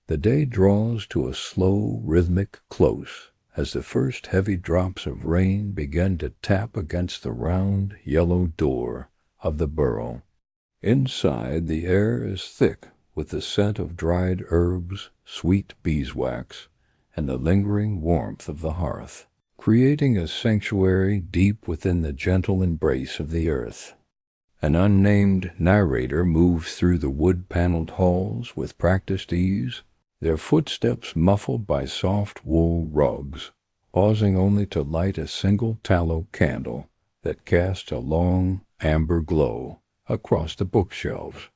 The day draws to a slow, rhythmic close as the first heavy drops of rain begin to tap against the round, yellow door of the burrow. Inside, the air is thick with the scent of dried herbs, sweet beeswax, and the lingering warmth of the hearth, creating a sanctuary deep within the gentle embrace of the earth. An unnamed narrator moves through the wood-paneled halls with practiced ease, their footsteps muffled by soft wool rugs, pausing only to light a single tallow candle that casts a long amber glow across the bookshelves.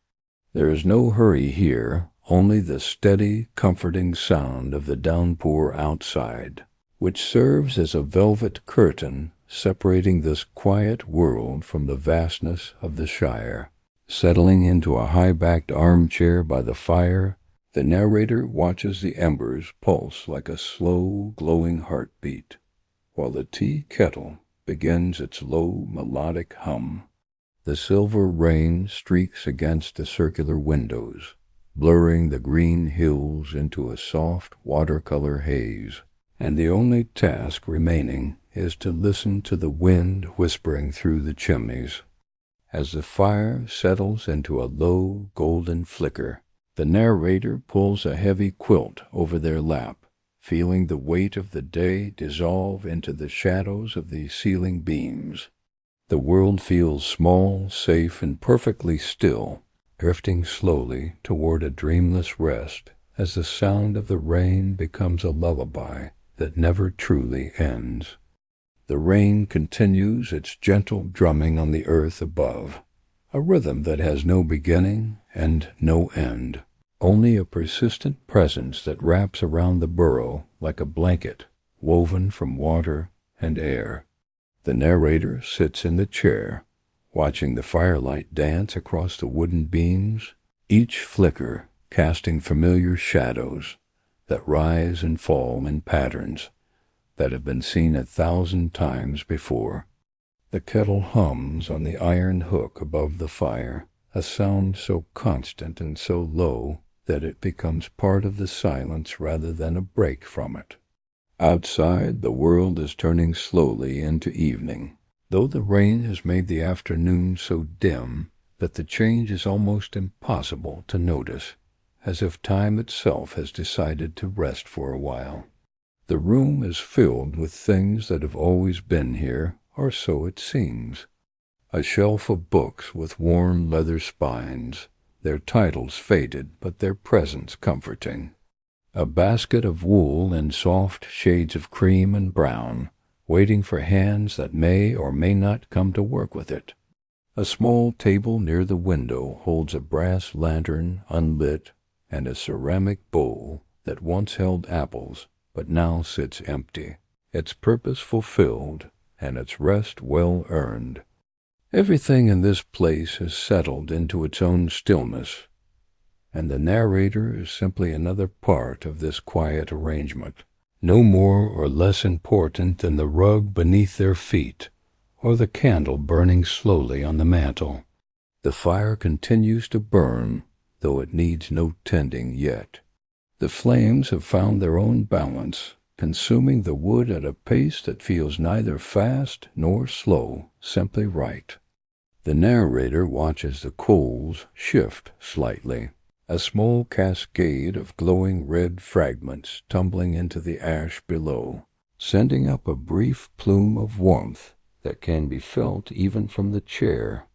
There is no hurry here, only the steady, comforting sound of the downpour outside, which serves as a velvet curtain separating this quiet world from the vastness of the Shire. Settling into a high-backed armchair by the fire, the narrator watches the embers pulse like a slow, glowing heartbeat, while the tea kettle begins its low, melodic hum. The silver rain streaks against the circular windows, blurring the green hills into a soft watercolor haze, and the only task remaining is to listen to the wind whispering through the chimneys. As the fire settles into a low, golden flicker, the narrator pulls a heavy quilt over their lap, feeling the weight of the day dissolve into the shadows of the ceiling beams. The world feels small, safe, and perfectly still, drifting slowly toward a dreamless rest as the sound of the rain becomes a lullaby that never truly ends. The rain continues its gentle drumming on the earth above, a rhythm that has no beginning and no end, only a persistent presence that wraps around the burrow like a blanket woven from water and air. The narrator sits in the chair, watching the firelight dance across the wooden beams, each flicker casting familiar shadows that rise and fall in patterns that have been seen 1,000 times before. The kettle hums on the iron hook above the fire, a sound so constant and so low that it becomes part of the silence rather than a break from it. Outside, the world is turning slowly into evening, though the rain has made the afternoon so dim that the change is almost impossible to notice, as if time itself has decided to rest for a while. The room is filled with things that have always been here, or so it seems. A shelf of books with worn leather spines, their titles faded but their presence comforting. A basket of wool in soft shades of cream and brown, waiting for hands that may or may not come to work with it. A small table near the window holds a brass lantern unlit and a ceramic bowl that once held apples but now sits empty, its purpose fulfilled and its rest well earned. Everything in this place has settled into its own stillness, and the narrator is simply another part of this quiet arrangement, no more or less important than the rug beneath their feet or the candle burning slowly on the mantel. The fire continues to burn, though it needs no tending yet. The flames have found their own balance, consuming the wood at a pace that feels neither fast nor slow, simply right. The narrator watches the coals shift slightly, a small cascade of glowing red fragments tumbling into the ash below, sending up a brief plume of warmth that can be felt even from the chair.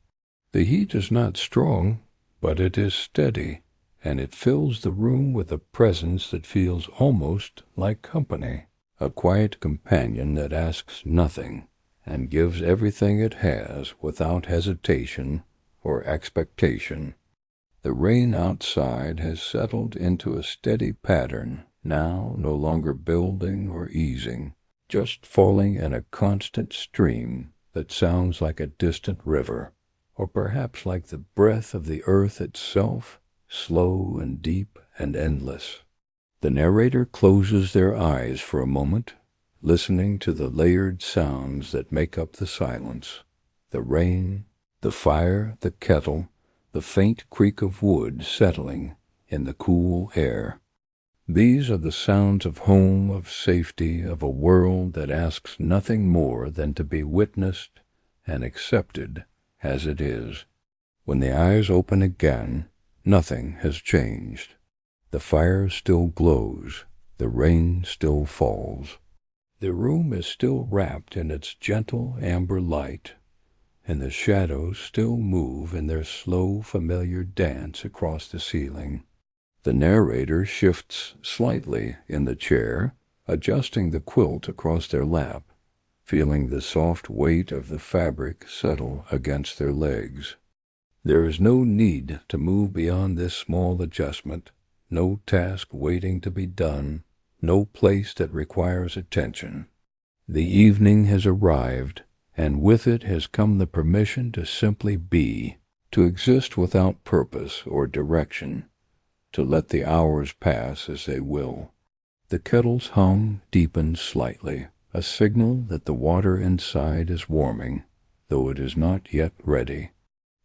The heat is not strong, but it is steady, and it fills the room with a presence that feels almost like company, a quiet companion that asks nothing and gives everything it has without hesitation or expectation. The rain outside has settled into a steady pattern, now no longer building or easing, just falling in a constant stream that sounds like a distant river, or perhaps like the breath of the earth itself, slow and deep and endless. The narrator closes their eyes for a moment, listening to the layered sounds that make up the silence, the rain, the fire, the kettle, the faint creak of wood settling in the cool air. These are the sounds of home, of safety, of a world that asks nothing more than to be witnessed and accepted as it is. When the eyes open again, nothing has changed. The fire still glows, the rain still falls. The room is still wrapped in its gentle amber light, and the shadows still move in their slow, familiar dance across the ceiling. The narrator shifts slightly in the chair, adjusting the quilt across their lap, feeling the soft weight of the fabric settle against their legs. There is no need to move beyond this small adjustment, no task waiting to be done, no place that requires attention. The evening has arrived, and with it has come the permission to simply be, to exist without purpose or direction, to let the hours pass as they will. The kettle's hum deepens slightly, a signal that the water inside is warming, though it is not yet ready.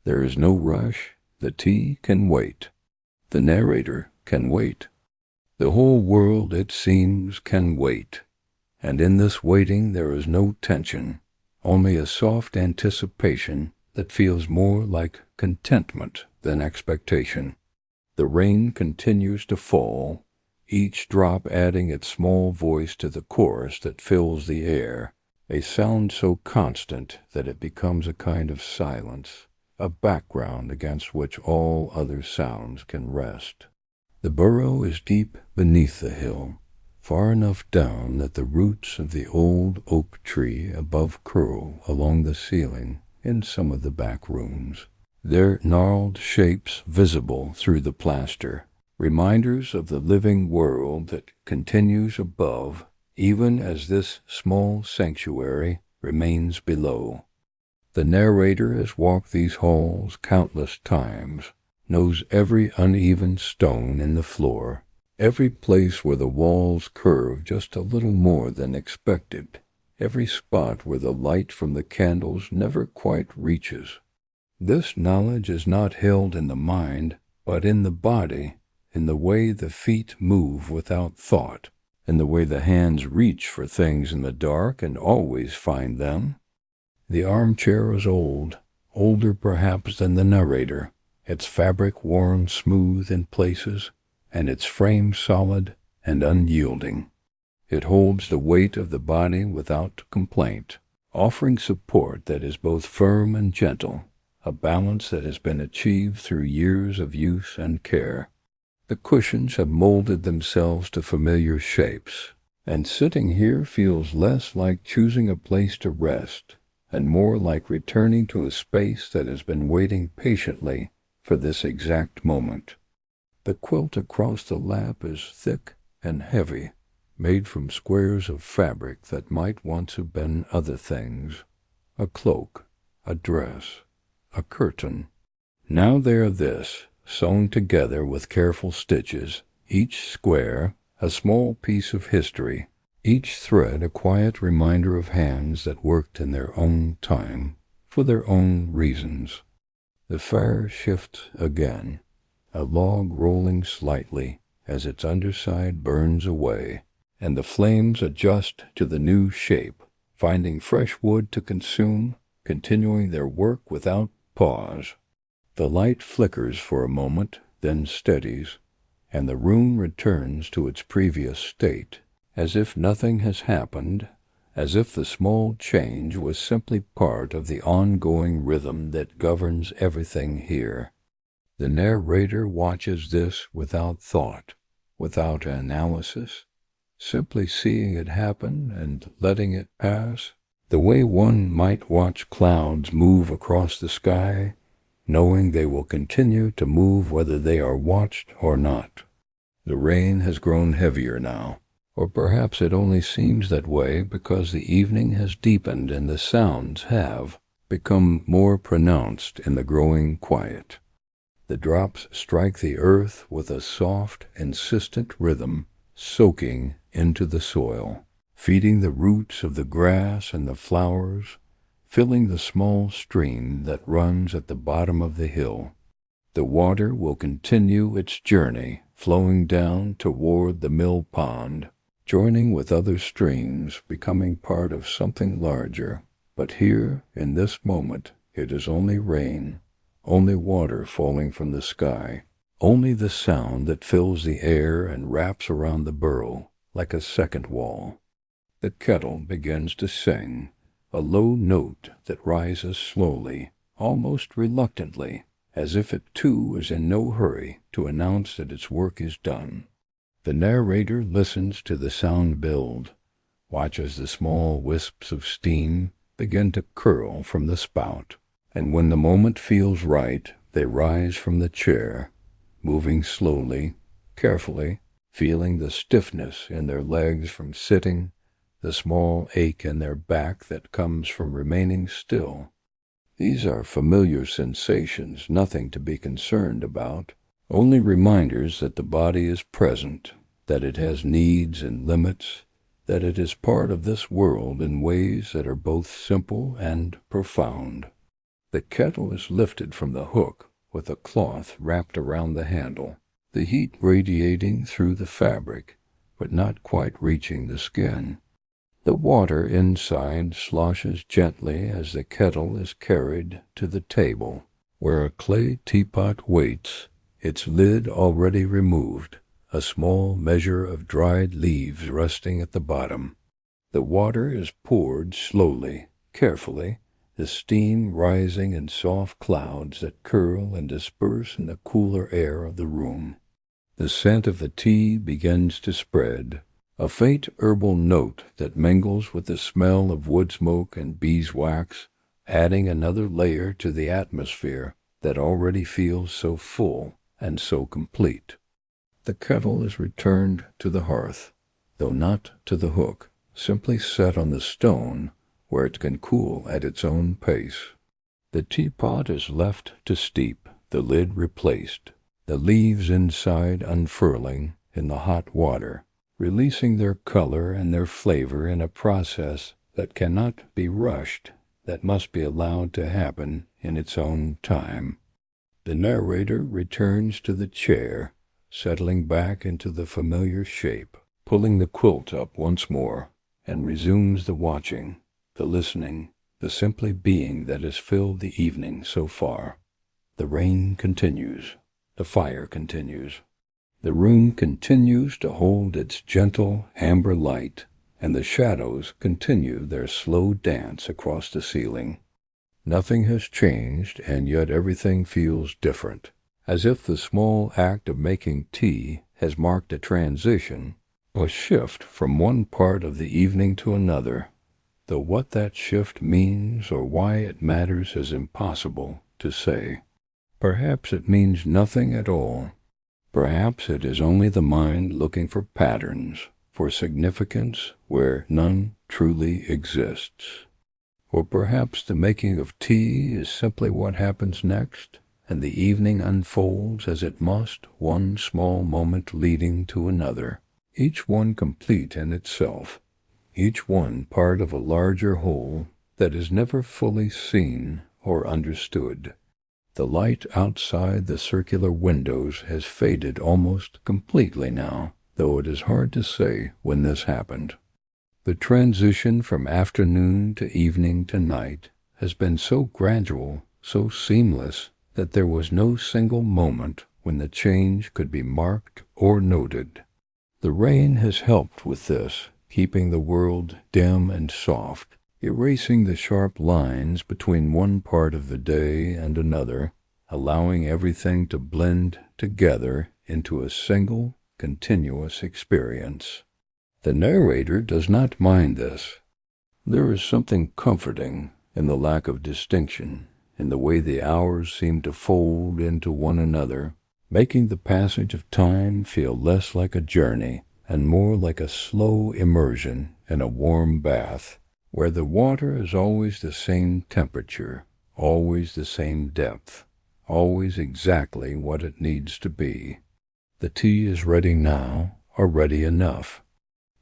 There is no rush. The tea can wait. The narrator can wait. The whole world, it seems, can wait. And in this waiting there is no tension, only a soft anticipation that feels more like contentment than expectation. The rain continues to fall, each drop adding its small voice to the chorus that fills the air, a sound so constant that it becomes a kind of silence, a background against which all other sounds can rest. The burrow is deep beneath the hill, far enough down that the roots of the old oak tree above curl along the ceiling in some of the back rooms, their gnarled shapes visible through the plaster, reminders of the living world that continues above, even as this small sanctuary remains below. The narrator has walked these halls countless times, knows every uneven stone in the floor, every place where the walls curve just a little more than expected, every spot where the light from the candles never quite reaches. This knowledge is not held in the mind, but in the body, in the way the feet move without thought, in the way the hands reach for things in the dark and always find them. The armchair is old, older perhaps than the narrator, its fabric worn smooth in places, and its frame solid and unyielding. It holds the weight of the body without complaint, offering support that is both firm and gentle, a balance that has been achieved through years of use and care. The cushions have molded themselves to familiar shapes, and sitting here feels less like choosing a place to rest, and more like returning to a space that has been waiting patiently for this exact moment. The quilt across the lap is thick and heavy, made from squares of fabric that might once have been other things, a cloak, a dress, a curtain. Now they are this, sewn together with careful stitches, each square a small piece of history, each thread a quiet reminder of hands that worked in their own time, for their own reasons. The fire shifts again, a log rolling slightly as its underside burns away, and the flames adjust to the new shape, finding fresh wood to consume, continuing their work without pause. The light flickers for a moment, then steadies, and the room returns to its previous state, as if nothing has happened, as if the small change was simply part of the ongoing rhythm that governs everything here. The narrator watches this without thought, without analysis, simply seeing it happen and letting it pass, the way one might watch clouds move across the sky, knowing they will continue to move whether they are watched or not. The rain has grown heavier now, or perhaps it only seems that way because the evening has deepened and the sounds have become more pronounced in the growing quiet. The drops strike the earth with a soft, insistent rhythm, soaking into the soil, feeding the roots of the grass and the flowers, filling the small stream that runs at the bottom of the hill. The water will continue its journey flowing down toward the mill pond, joining with other streams, becoming part of something larger. But here, in this moment, it is only rain, only water falling from the sky, only the sound that fills the air and wraps around the burrow like a second wall. The kettle begins to sing, a low note that rises slowly, almost reluctantly, as if it too is in no hurry to announce that its work is done. The narrator listens to the sound build, watches the small wisps of steam begin to curl from the spout, and when the moment feels right, they rise from the chair, moving slowly, carefully, feeling the stiffness in their legs from sitting, the small ache in their back that comes from remaining still. These are familiar sensations, nothing to be concerned about, only reminders that the body is present, that it has needs and limits, that it is part of this world in ways that are both simple and profound. The kettle is lifted from the hook with a cloth wrapped around the handle, the heat radiating through the fabric, but not quite reaching the skin. The water inside sloshes gently as the kettle is carried to the table, where a clay teapot waits, its lid already removed, a small measure of dried leaves resting at the bottom. The water is poured slowly, carefully, the steam rising in soft clouds that curl and disperse in the cooler air of the room. The scent of the tea begins to spread, a faint herbal note that mingles with the smell of wood smoke and beeswax, adding another layer to the atmosphere that already feels so full and so complete. The kettle is returned to the hearth, though not to the hook, simply set on the stone where it can cool at its own pace. The teapot is left to steep, the lid replaced, the leaves inside unfurling in the hot water, releasing their color and their flavor in a process that cannot be rushed, that must be allowed to happen in its own time. The narrator returns to the chair, settling back into the familiar shape, pulling the quilt up once more, and resumes the watching, the listening, the simply being that has filled the evening so far. The rain continues. The fire continues. The room continues to hold its gentle amber light, and the shadows continue their slow dance across the ceiling. Nothing has changed, and yet everything feels different, as if the small act of making tea has marked a transition, a shift from one part of the evening to another, though what that shift means or why it matters is impossible to say. Perhaps it means nothing at all. Perhaps it is only the mind looking for patterns, for significance where none truly exists. Or perhaps the making of tea is simply what happens next, and the evening unfolds as it must, one small moment leading to another, each one complete in itself, each one part of a larger whole that is never fully seen or understood. The light outside the circular windows has faded almost completely now, though it is hard to say when this happened. The transition from afternoon to evening to night has been so gradual, so seamless, that there was no single moment when the change could be marked or noted. The rain has helped with this, keeping the world dim and soft, erasing the sharp lines between one part of the day and another, allowing everything to blend together into a single, continuous experience. The narrator does not mind this. There is something comforting in the lack of distinction, in the way the hours seem to fold into one another, making the passage of time feel less like a journey and more like a slow immersion in a warm bath, where the water is always the same temperature, always the same depth, always exactly what it needs to be. The tea is ready now, or ready enough.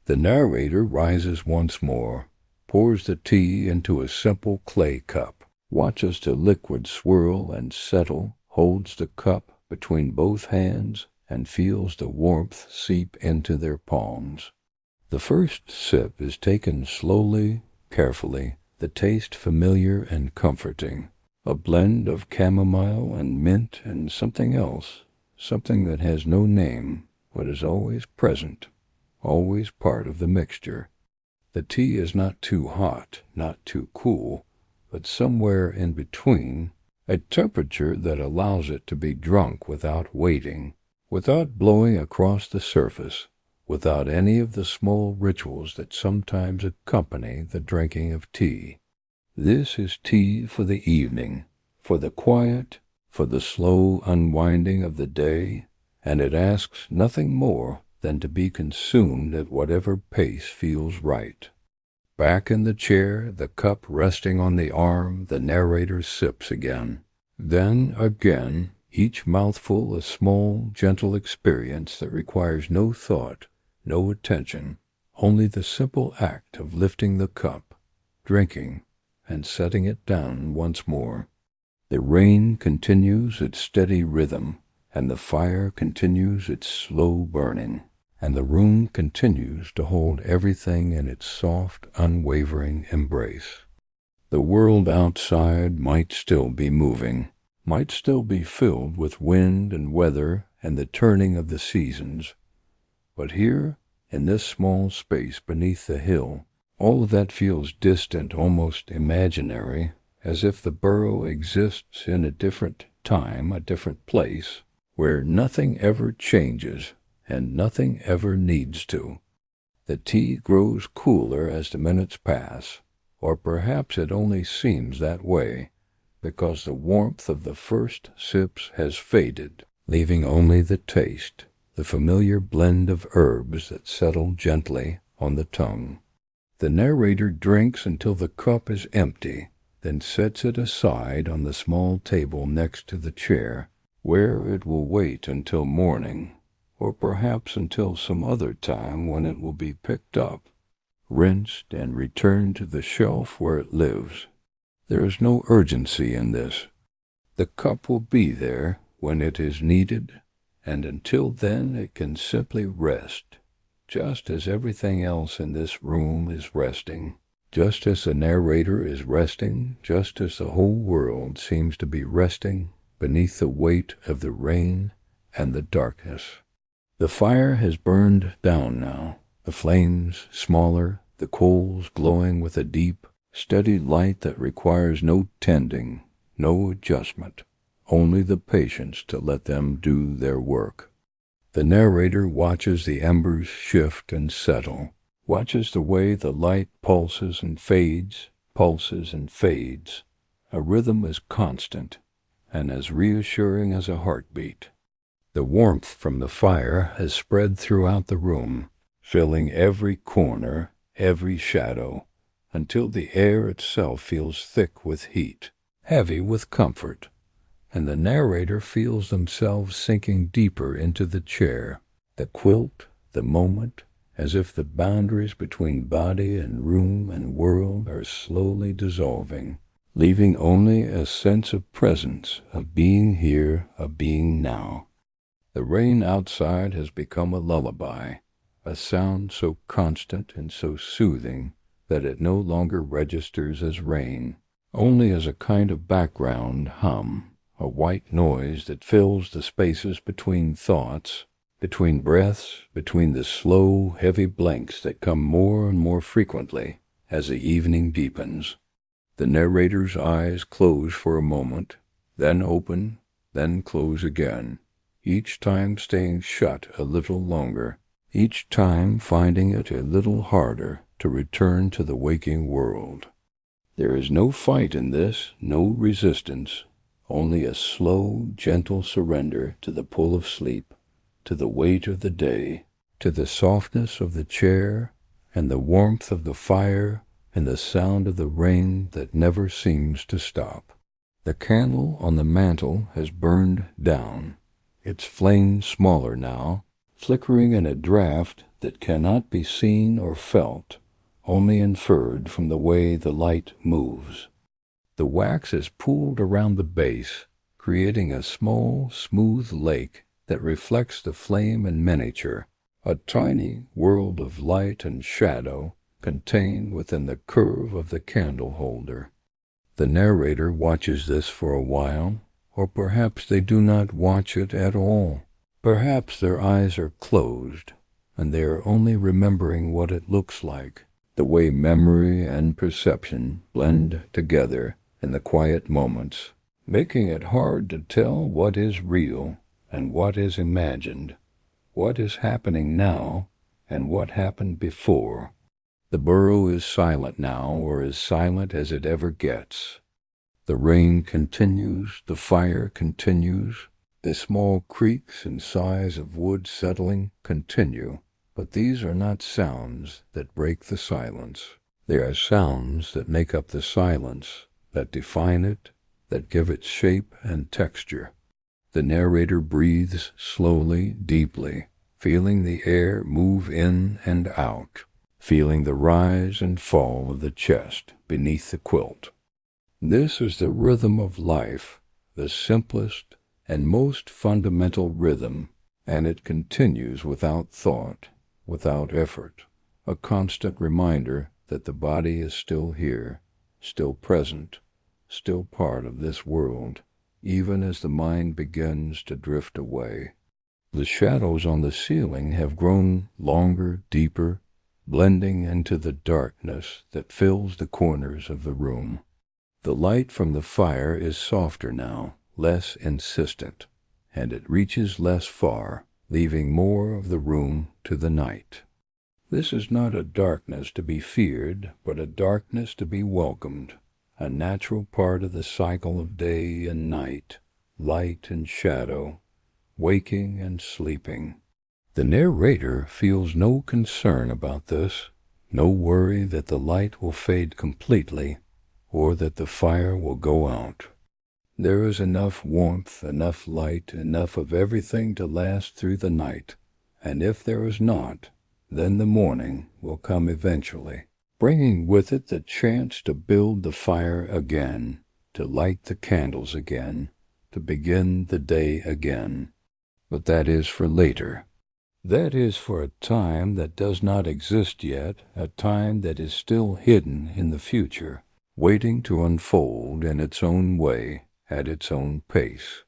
The narrator rises once more, pours the tea into a simple clay cup, watches the liquid swirl and settle, holds the cup between both hands, and feels the warmth seep into their palms. The first sip is taken slowly, carefully, the taste familiar and comforting, a blend of chamomile and mint and something else, something that has no name, but is always present, always part of the mixture. The tea is not too hot, not too cool, but somewhere in between, a temperature that allows it to be drunk without waiting, without blowing across the surface, without any of the small rituals that sometimes accompany the drinking of tea. This is tea for the evening, for the quiet, for the slow unwinding of the day, and it asks nothing more than to be consumed at whatever pace feels right. Back in the chair, the cup resting on the arm, the narrator sips again. Then again, each mouthful a small, gentle experience that requires no thought, no attention, only the simple act of lifting the cup, drinking, and setting it down once more. The rain continues its steady rhythm, and the fire continues its slow burning, and the room continues to hold everything in its soft, unwavering embrace. The world outside might still be moving, might still be filled with wind and weather and the turning of the seasons, but here, in this small space beneath the hill, all of that feels distant, almost imaginary, as if the burrow exists in a different time, a different place, where nothing ever changes and nothing ever needs to. The tea grows cooler as the minutes pass, or perhaps it only seems that way, because the warmth of the first sips has faded, leaving only the taste, the familiar blend of herbs that settle gently on the tongue. The narrator drinks until the cup is empty, then sets it aside on the small table next to the chair, where it will wait until morning, or perhaps until some other time when it will be picked up, rinsed, and returned to the shelf where it lives. There is no urgency in this. The cup will be there when it is needed, and until then it can simply rest, just as everything else in this room is resting, just as the narrator is resting, just as the whole world seems to be resting beneath the weight of the rain and the darkness. The fire has burned down now, the flames smaller, the coals glowing with a deep, steady light that requires no tending, no adjustment, only the patience to let them do their work. The narrator watches the embers shift and settle, watches the way the light pulses and fades, a rhythm as constant and as reassuring as a heartbeat. The warmth from the fire has spread throughout the room, filling every corner, every shadow, until the air itself feels thick with heat, heavy with comfort, and the narrator feels themselves sinking deeper into the chair, the quilt, the moment, as if the boundaries between body and room and world are slowly dissolving, leaving only a sense of presence, of being here, of being now. The rain outside has become a lullaby, a sound so constant and so soothing that it no longer registers as rain, only as a kind of background hum, a white noise that fills the spaces between thoughts, between breaths, between the slow, heavy blanks that come more and more frequently as the evening deepens. The narrator's eyes close for a moment, then open, then close again, each time staying shut a little longer, each time finding it a little harder to return to the waking world. There is no fight in this, no resistance, only a slow, gentle surrender to the pull of sleep, to the weight of the day, to the softness of the chair, and the warmth of the fire, and the sound of the rain that never seems to stop. The candle on the mantel has burned down, its flame smaller now, flickering in a draught that cannot be seen or felt, only inferred from the way the light moves. The wax is pooled around the base, creating a small, smooth lake that reflects the flame in miniature, a tiny world of light and shadow contained within the curve of the candle holder. The narrator watches this for a while, or perhaps they do not watch it at all. Perhaps their eyes are closed, and they are only remembering what it looks like, the way memory and perception blend together in the quiet moments, making it hard to tell what is real and what is imagined, what is happening now and what happened before. The burrow is silent now, or as silent as it ever gets. The rain continues, the fire continues, the small creaks and sighs of wood settling continue, but these are not sounds that break the silence. They are sounds that make up the silence, that define it, that give it shape and texture. The narrator breathes slowly, deeply, feeling the air move in and out, feeling the rise and fall of the chest beneath the quilt. This is the rhythm of life, the simplest and most fundamental rhythm, and it continues without thought, without effort, a constant reminder that the body is still here, still present, still part of this world, even as the mind begins to drift away. The shadows on the ceiling have grown longer, deeper, blending into the darkness that fills the corners of the room. The light from the fire is softer now, less insistent, and it reaches less far, leaving more of the room to the night. This is not a darkness to be feared, but a darkness to be welcomed, a natural part of the cycle of day and night, light and shadow, waking and sleeping. The narrator feels no concern about this, no worry that the light will fade completely, or that the fire will go out. There is enough warmth, enough light, enough of everything to last through the night, and if there is not, then the morning will come eventually, bringing with it the chance to build the fire again, to light the candles again, to begin the day again. But that is for later. That is for a time that does not exist yet, a time that is still hidden in the future, waiting to unfold in its own way, at its own pace.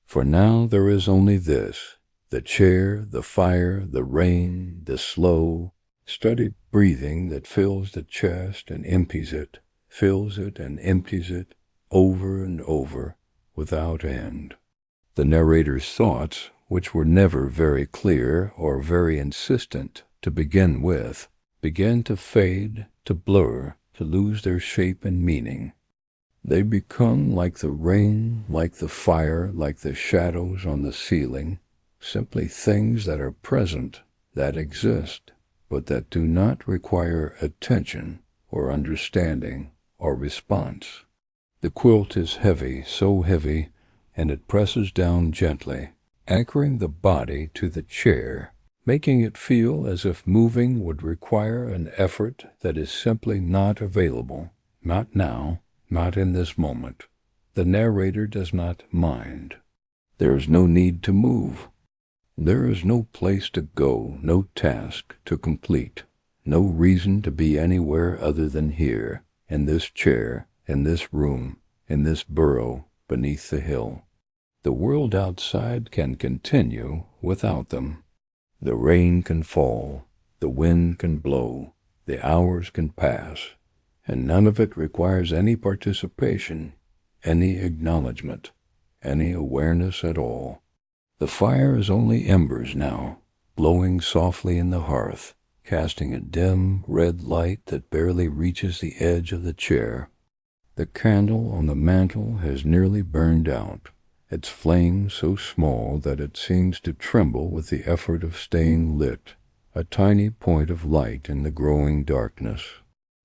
For now there is only this, the chair, the fire, the rain, the slow, studied breathing that fills the chest and empties it, fills it and empties it, over and over, without end. The narrator's thoughts, which were never very clear or very insistent to begin with, began to fade, to blur, to lose their shape and meaning. They become like the rain, like the fire, like the shadows on the ceiling, simply things that are present, that exist, but that do not require attention or understanding or response. The quilt is heavy, so heavy, and it presses down gently, anchoring the body to the chair, making it feel as if moving would require an effort that is simply not available, not now, not in this moment. The narrator does not mind. There is no need to move. There is no place to go, no task to complete, no reason to be anywhere other than here, in this chair, in this room, in this burrow beneath the hill. The world outside can continue without them. The rain can fall, the wind can blow, the hours can pass, and none of it requires any participation, any acknowledgement, any awareness at all. The fire is only embers now, glowing softly in the hearth, casting a dim, red light that barely reaches the edge of the chair. The candle on the mantel has nearly burned out, its flame so small that it seems to tremble with the effort of staying lit, a tiny point of light in the growing darkness.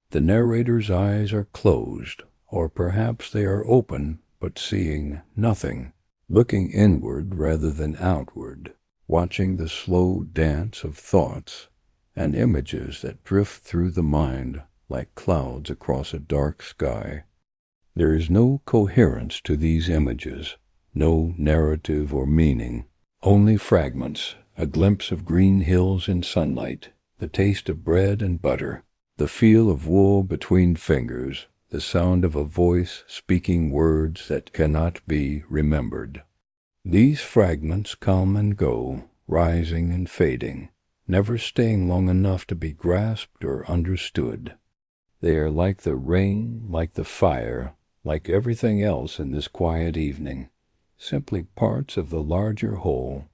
The narrator's eyes are closed, or perhaps they are open, but seeing nothing, looking inward rather than outward, watching the slow dance of thoughts and images that drift through the mind like clouds across a dark sky. There is no coherence to these images, no narrative or meaning, Only fragments, a glimpse of green hills in sunlight, the taste of bread and butter, the feel of wool between fingers, the sound of a voice speaking words that cannot be remembered. These fragments come and go, rising and fading, never staying long enough to be grasped or understood. They are like the rain, like the fire, like everything else in this quiet evening, simply parts of the larger whole,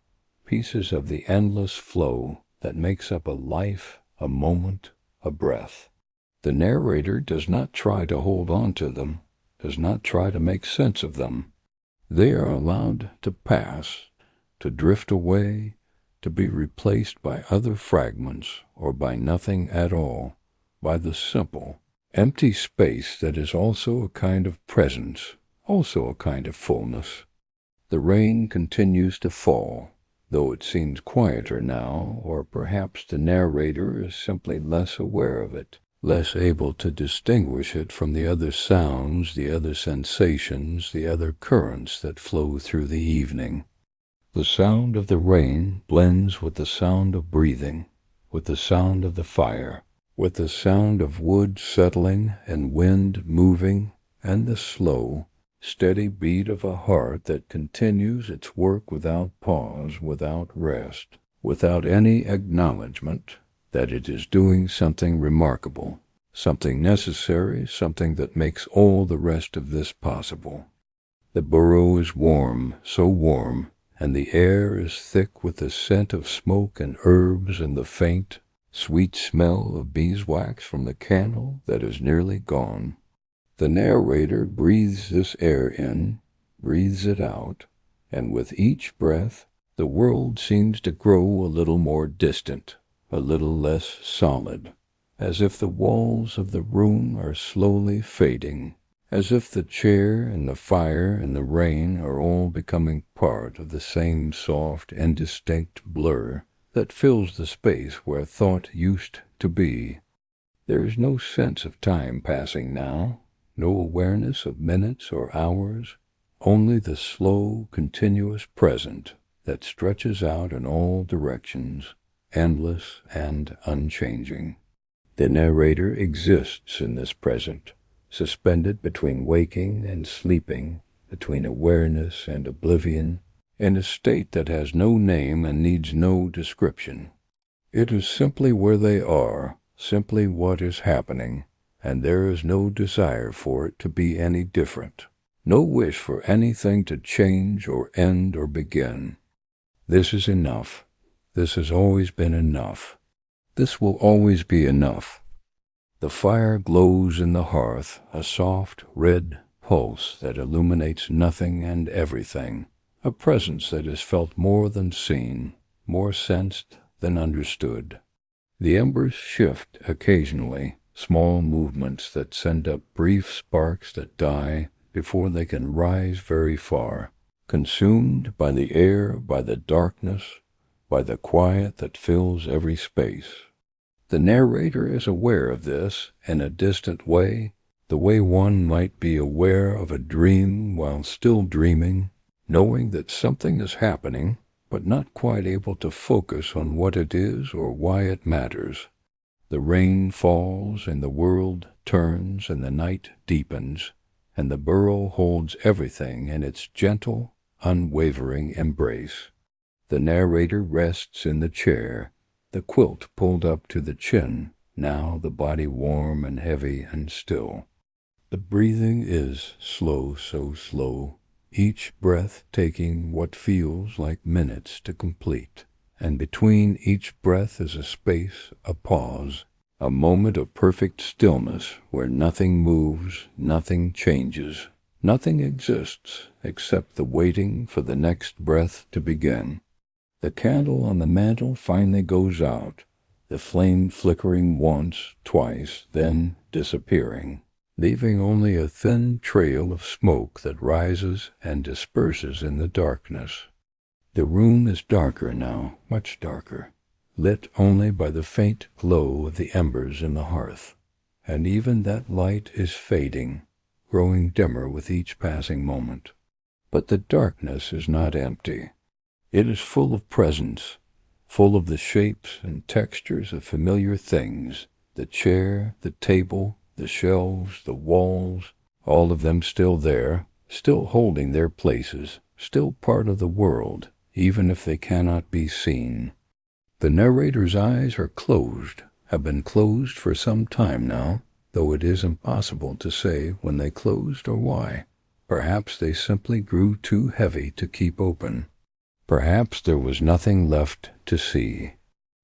pieces of the endless flow that makes up a life, a moment, a breath. The narrator does not try to hold on to them, does not try to make sense of them. They are allowed to pass, to drift away, to be replaced by other fragments or by nothing at all, by the simple, empty space that is also a kind of presence, also a kind of fullness. The rain continues to fall, though it seems quieter now, or perhaps the narrator is simply less aware of it, less able to distinguish it from the other sounds, the other sensations, the other currents that flow through the evening. The sound of the rain blends with the sound of breathing, with the sound of the fire, with the sound of wood settling and wind moving, and the slow, steady beat of a heart that continues its work without pause, without rest, without any acknowledgement that it is doing something remarkable, something necessary, something that makes all the rest of this possible. The burrow is warm, so warm, and the air is thick with the scent of smoke and herbs and the faint, sweet smell of beeswax from the candle that is nearly gone. The narrator breathes this air in, breathes it out, and with each breath the world seems to grow a little more distant, a little less solid, as if the walls of the room are slowly fading, as if the chair and the fire and the rain are all becoming part of the same soft, indistinct blur that fills the space where thought used to be. There is no sense of time passing now, no awareness of minutes or hours, only the slow, continuous present that stretches out in all directions, endless and unchanging. The narrator exists in this present, suspended between waking and sleeping, between awareness and oblivion, in a state that has no name and needs no description. It is simply where they are, simply what is happening, and there is no desire for it to be any different, no wish for anything to change or end or begin. This is enough. This has always been enough. This will always be enough. The fire glows in the hearth, a soft, red pulse that illuminates nothing and everything, a presence that is felt more than seen, more sensed than understood. The embers shift occasionally, small movements that send up brief sparks that die before they can rise very far, consumed by the air, by the darkness, by the quiet that fills every space. The narrator is aware of this in a distant way, the way one might be aware of a dream while still dreaming, knowing that something is happening, but not quite able to focus on what it is or why it matters. The rain falls, and the world turns, and the night deepens, and the burrow holds everything in its gentle, unwavering embrace. The narrator rests in the chair, the quilt pulled up to the chin, now the body warm and heavy and still. The breathing is slow, so slow, each breath taking what feels like minutes to complete, and between each breath is a space, a pause, a moment of perfect stillness where nothing moves, nothing changes, nothing exists except the waiting for the next breath to begin. The candle on the mantel finally goes out, the flame flickering once, twice, then disappearing, leaving only a thin trail of smoke that rises and disperses in the darkness. The room is darker now, much darker, lit only by the faint glow of the embers in the hearth, and even that light is fading, growing dimmer with each passing moment. But the darkness is not empty. It is full of presence, full of the shapes and textures of familiar things, the chair, the table, the shelves, the walls, all of them still there, still holding their places, still part of the world, even if they cannot be seen. The narrator's eyes are closed, have been closed for some time now, though it is impossible to say when they closed or why. Perhaps they simply grew too heavy to keep open. Perhaps there was nothing left to see.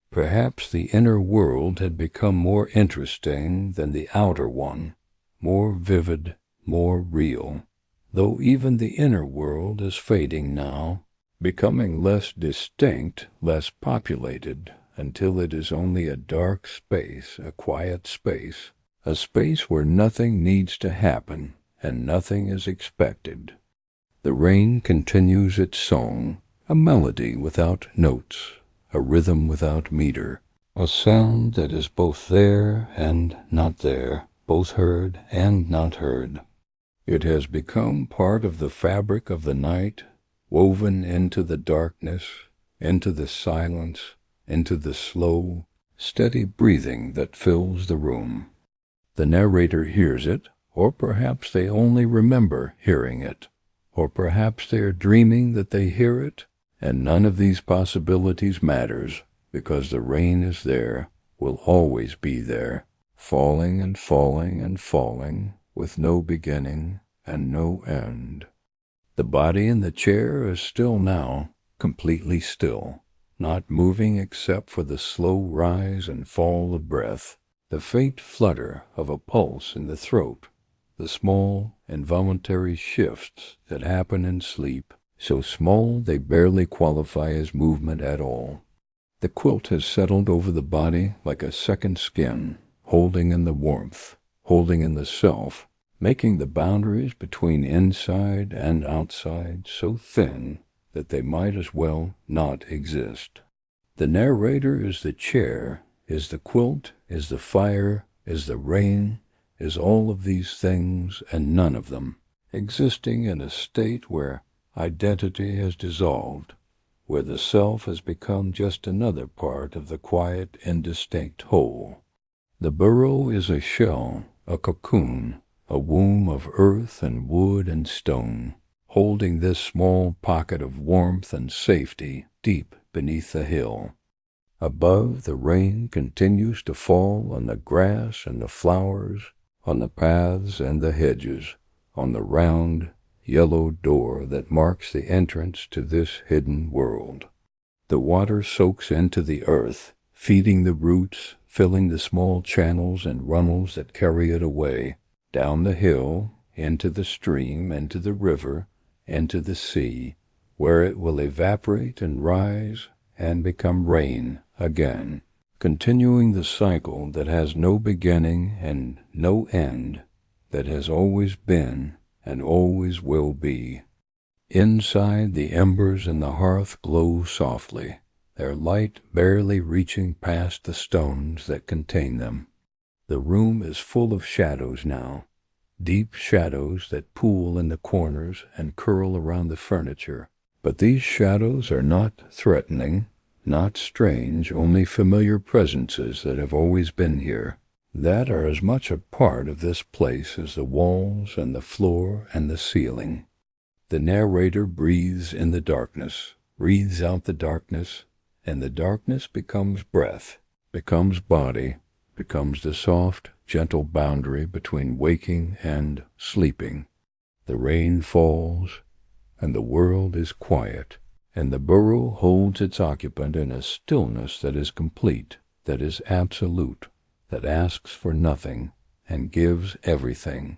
Perhaps the inner world had become more interesting than the outer one, more vivid, more real, though even the inner world is fading now, becoming less distinct, less populated, until it is only a dark space, a quiet space, a space where nothing needs to happen and nothing is expected. The rain continues its song, a melody without notes, a rhythm without meter, a sound that is both there and not there, both heard and not heard. It has become part of the fabric of the night, woven into the darkness, into the silence, into the slow, steady breathing that fills the room. The narrator hears it, or perhaps they only remember hearing it, or perhaps they are dreaming that they hear it, and none of these possibilities matters, because the rain is there, will always be there, falling and falling and falling, with no beginning and no end. The body in the chair is still now, completely still, not moving except for the slow rise and fall of breath, the faint flutter of a pulse in the throat, the small, involuntary shifts that happen in sleep, so small they barely qualify as movement at all. The quilt has settled over the body like a second skin, holding in the warmth, holding in the self, making the boundaries between inside and outside so thin that they might as well not exist. The narrator is the chair, is the quilt, is the fire, is the rain, is all of these things and none of them, existing in a state where identity has dissolved, where the self has become just another part of the quiet, indistinct whole. The burrow is a shell, a cocoon, a womb of earth and wood and stone, holding this small pocket of warmth and safety deep beneath the hill. Above, the rain continues to fall on the grass and the flowers, on the paths and the hedges, on the round, yellow door that marks the entrance to this hidden world. The water soaks into the earth, feeding the roots, filling the small channels and runnels that carry it away, down the hill, into the stream, into the river, into the sea, where it will evaporate and rise and become rain again, continuing the cycle that has no beginning and no end, that has always been and always will be. Inside, the embers in the hearth glow softly, their light barely reaching past the stones that contain them. The room is full of shadows now, deep shadows that pool in the corners and curl around the furniture. But these shadows are not threatening, not strange, only familiar presences that have always been here, that are as much a part of this place as the walls and the floor and the ceiling. The narrator breathes in the darkness, breathes out the darkness, and the darkness becomes breath, becomes body, becomes the soft, gentle boundary between waking and sleeping. The rain falls, and the world is quiet, and the burrow holds its occupant in a stillness that is complete, that is absolute, that asks for nothing and gives everything.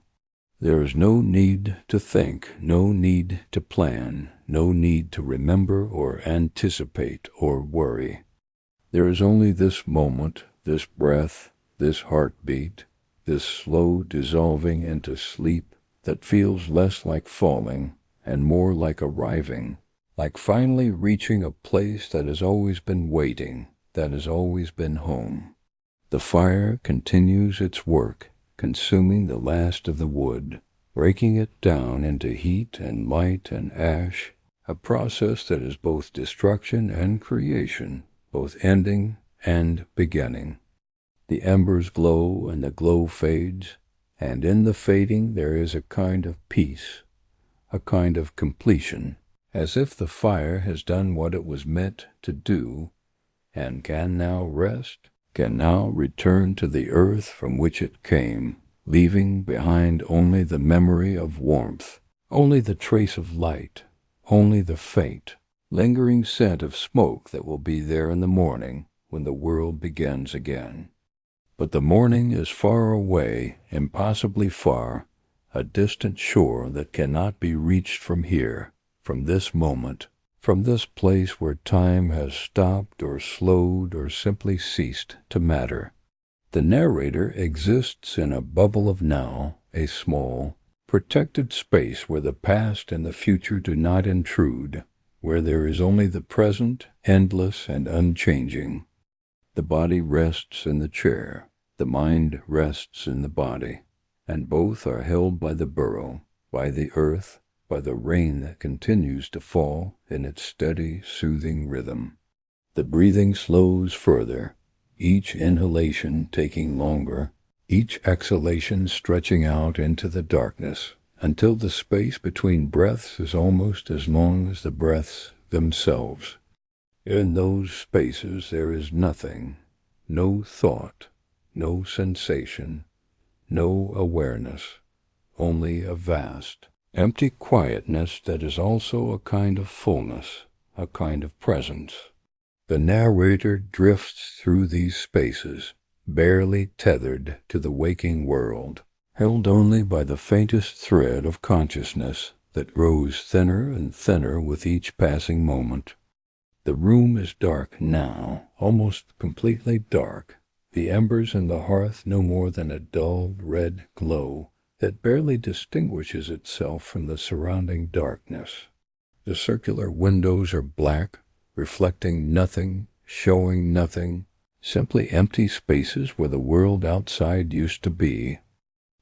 There is no need to think, no need to plan, no need to remember or anticipate or worry. There is only this moment, this breath, this heartbeat, this slow dissolving into sleep that feels less like falling and more like arriving, like finally reaching a place that has always been waiting, that has always been home. The fire continues its work, consuming the last of the wood, breaking it down into heat and light and ash, a process that is both destruction and creation, both ending and beginning. The embers glow and the glow fades, and in the fading there is a kind of peace, a kind of completion, as if the fire has done what it was meant to do, and can now rest, can now return to the earth from which it came, leaving behind only the memory of warmth, only the trace of light, only the faint, lingering scent of smoke that will be there in the morning when the world begins again. But the morning is far away, impossibly far, a distant shore that cannot be reached from here, from this moment, from this place where time has stopped or slowed or simply ceased to matter. The narrator exists in a bubble of now, a small, protected space where the past and the future do not intrude, where there is only the present, endless and unchanging. The body rests in the chair, the mind rests in the body, and both are held by the burrow, by the earth, by the rain that continues to fall in its steady, soothing rhythm. The breathing slows further, each inhalation taking longer, each exhalation stretching out into the darkness, until the space between breaths is almost as long as the breaths themselves. In those spaces there is nothing, no thought, no sensation, no awareness, only a vast, empty quietness that is also a kind of fullness, a kind of presence. The narrator drifts through these spaces, barely tethered to the waking world, held only by the faintest thread of consciousness that grows thinner and thinner with each passing moment. The room is dark now, almost completely dark, the embers in the hearth no more than a dull red glow that barely distinguishes itself from the surrounding darkness. The circular windows are black, reflecting nothing, showing nothing, simply empty spaces where the world outside used to be.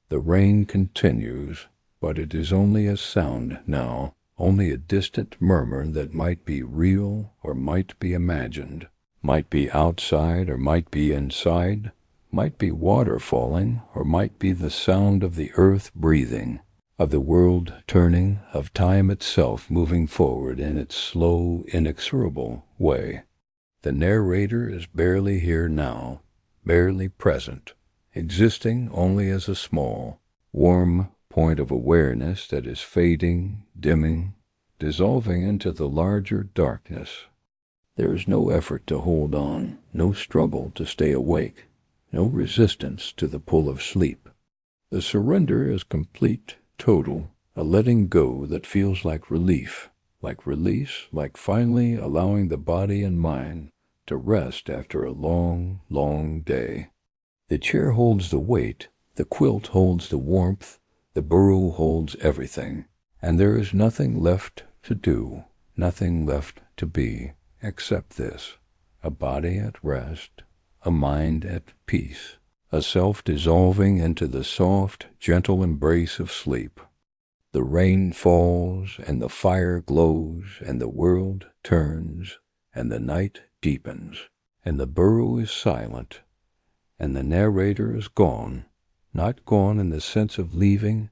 The rain continues, but it is only a sound now, only a distant murmur that might be real or might be imagined, might be outside or might be inside, might be water falling or might be the sound of the earth breathing, of the world turning, of time itself moving forward in its slow, inexorable way. The narrator is barely here now, barely present, existing only as a small, warm point of awareness that is fading, dimming, dissolving into the larger darkness. There is no effort to hold on, no struggle to stay awake, no resistance to the pull of sleep. The surrender is complete, total, a letting go that feels like relief, like release, like finally allowing the body and mind to rest after a long, long day. The chair holds the weight, the quilt holds the warmth, the burrow holds everything, and there is nothing left to do, nothing left to be, except this, a body at rest, a mind at peace, a self dissolving into the soft, gentle embrace of sleep. The rain falls, and the fire glows, and the world turns, and the night deepens, and the burrow is silent, and the narrator is gone, not gone in the sense of leaving,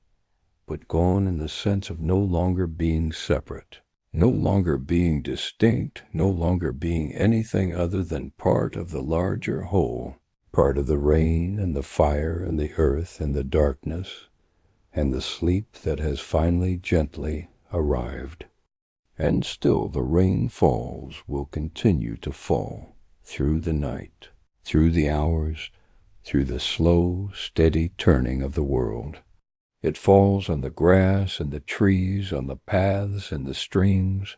but gone in the sense of no longer being separate, no longer being distinct, no longer being anything other than part of the larger whole, part of the rain and the fire and the earth and the darkness and the sleep that has finally gently arrived. And still the rain falls, will continue to fall, through the night, through the hours, through the slow, steady turning of the world. It falls on the grass and the trees, on the paths and the streams,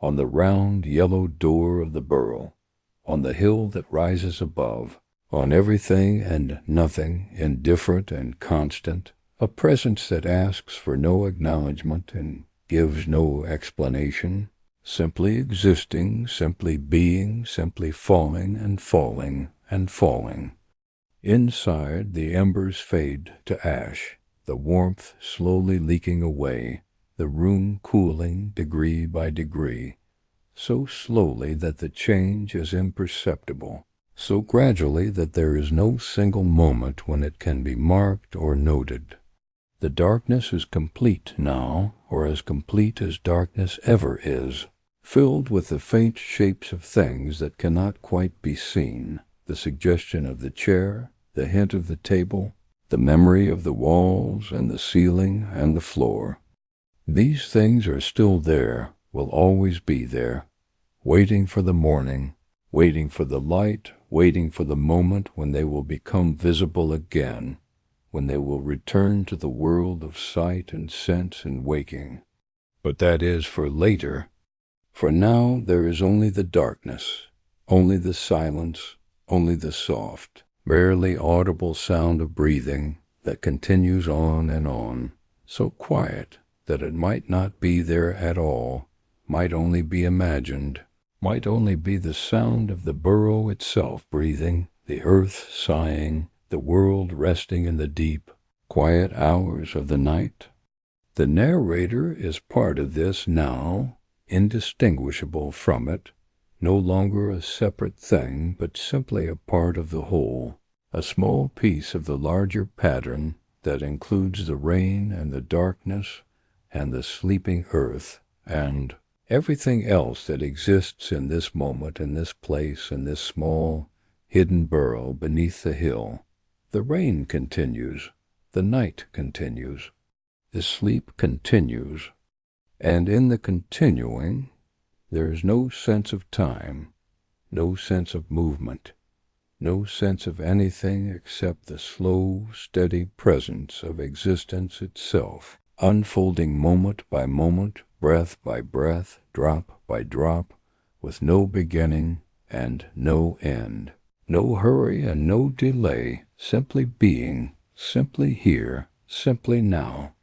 on the round yellow door of the burrow, on the hill that rises above, on everything and nothing, indifferent and constant, a presence that asks for no acknowledgment and gives no explanation, simply existing, simply being, simply falling and falling and falling. Inside, the embers fade to ash, the warmth slowly leaking away, the room cooling degree by degree, so slowly that the change is imperceptible, so gradually that there is no single moment when it can be marked or noted. The darkness is complete now, or as complete as darkness ever is, filled with the faint shapes of things that cannot quite be seen, the suggestion of the chair, the hint of the table, the memory of the walls and the ceiling and the floor. These things are still there, will always be there, waiting for the morning, waiting for the light, waiting for the moment when they will become visible again, when they will return to the world of sight and sense and waking. But that is for later. For now there is only the darkness, only the silence, only the soft, barely audible sound of breathing that continues on, so quiet that it might not be there at all, might only be imagined, might only be the sound of the burrow itself breathing, the earth sighing, the world resting in the deep, quiet hours of the night. The narrator is part of this now, indistinguishable from it, no longer a separate thing, but simply a part of the whole, a small piece of the larger pattern that includes the rain and the darkness and the sleeping earth and everything else that exists in this moment, in this place, in this small, hidden burrow beneath the hill. The rain continues, the night continues, the sleep continues, and in the continuing, there is no sense of time, no sense of movement, no sense of anything except the slow, steady presence of existence itself, unfolding moment by moment, breath by breath, drop by drop, with no beginning and no end, no hurry and no delay, simply being, simply here, simply now.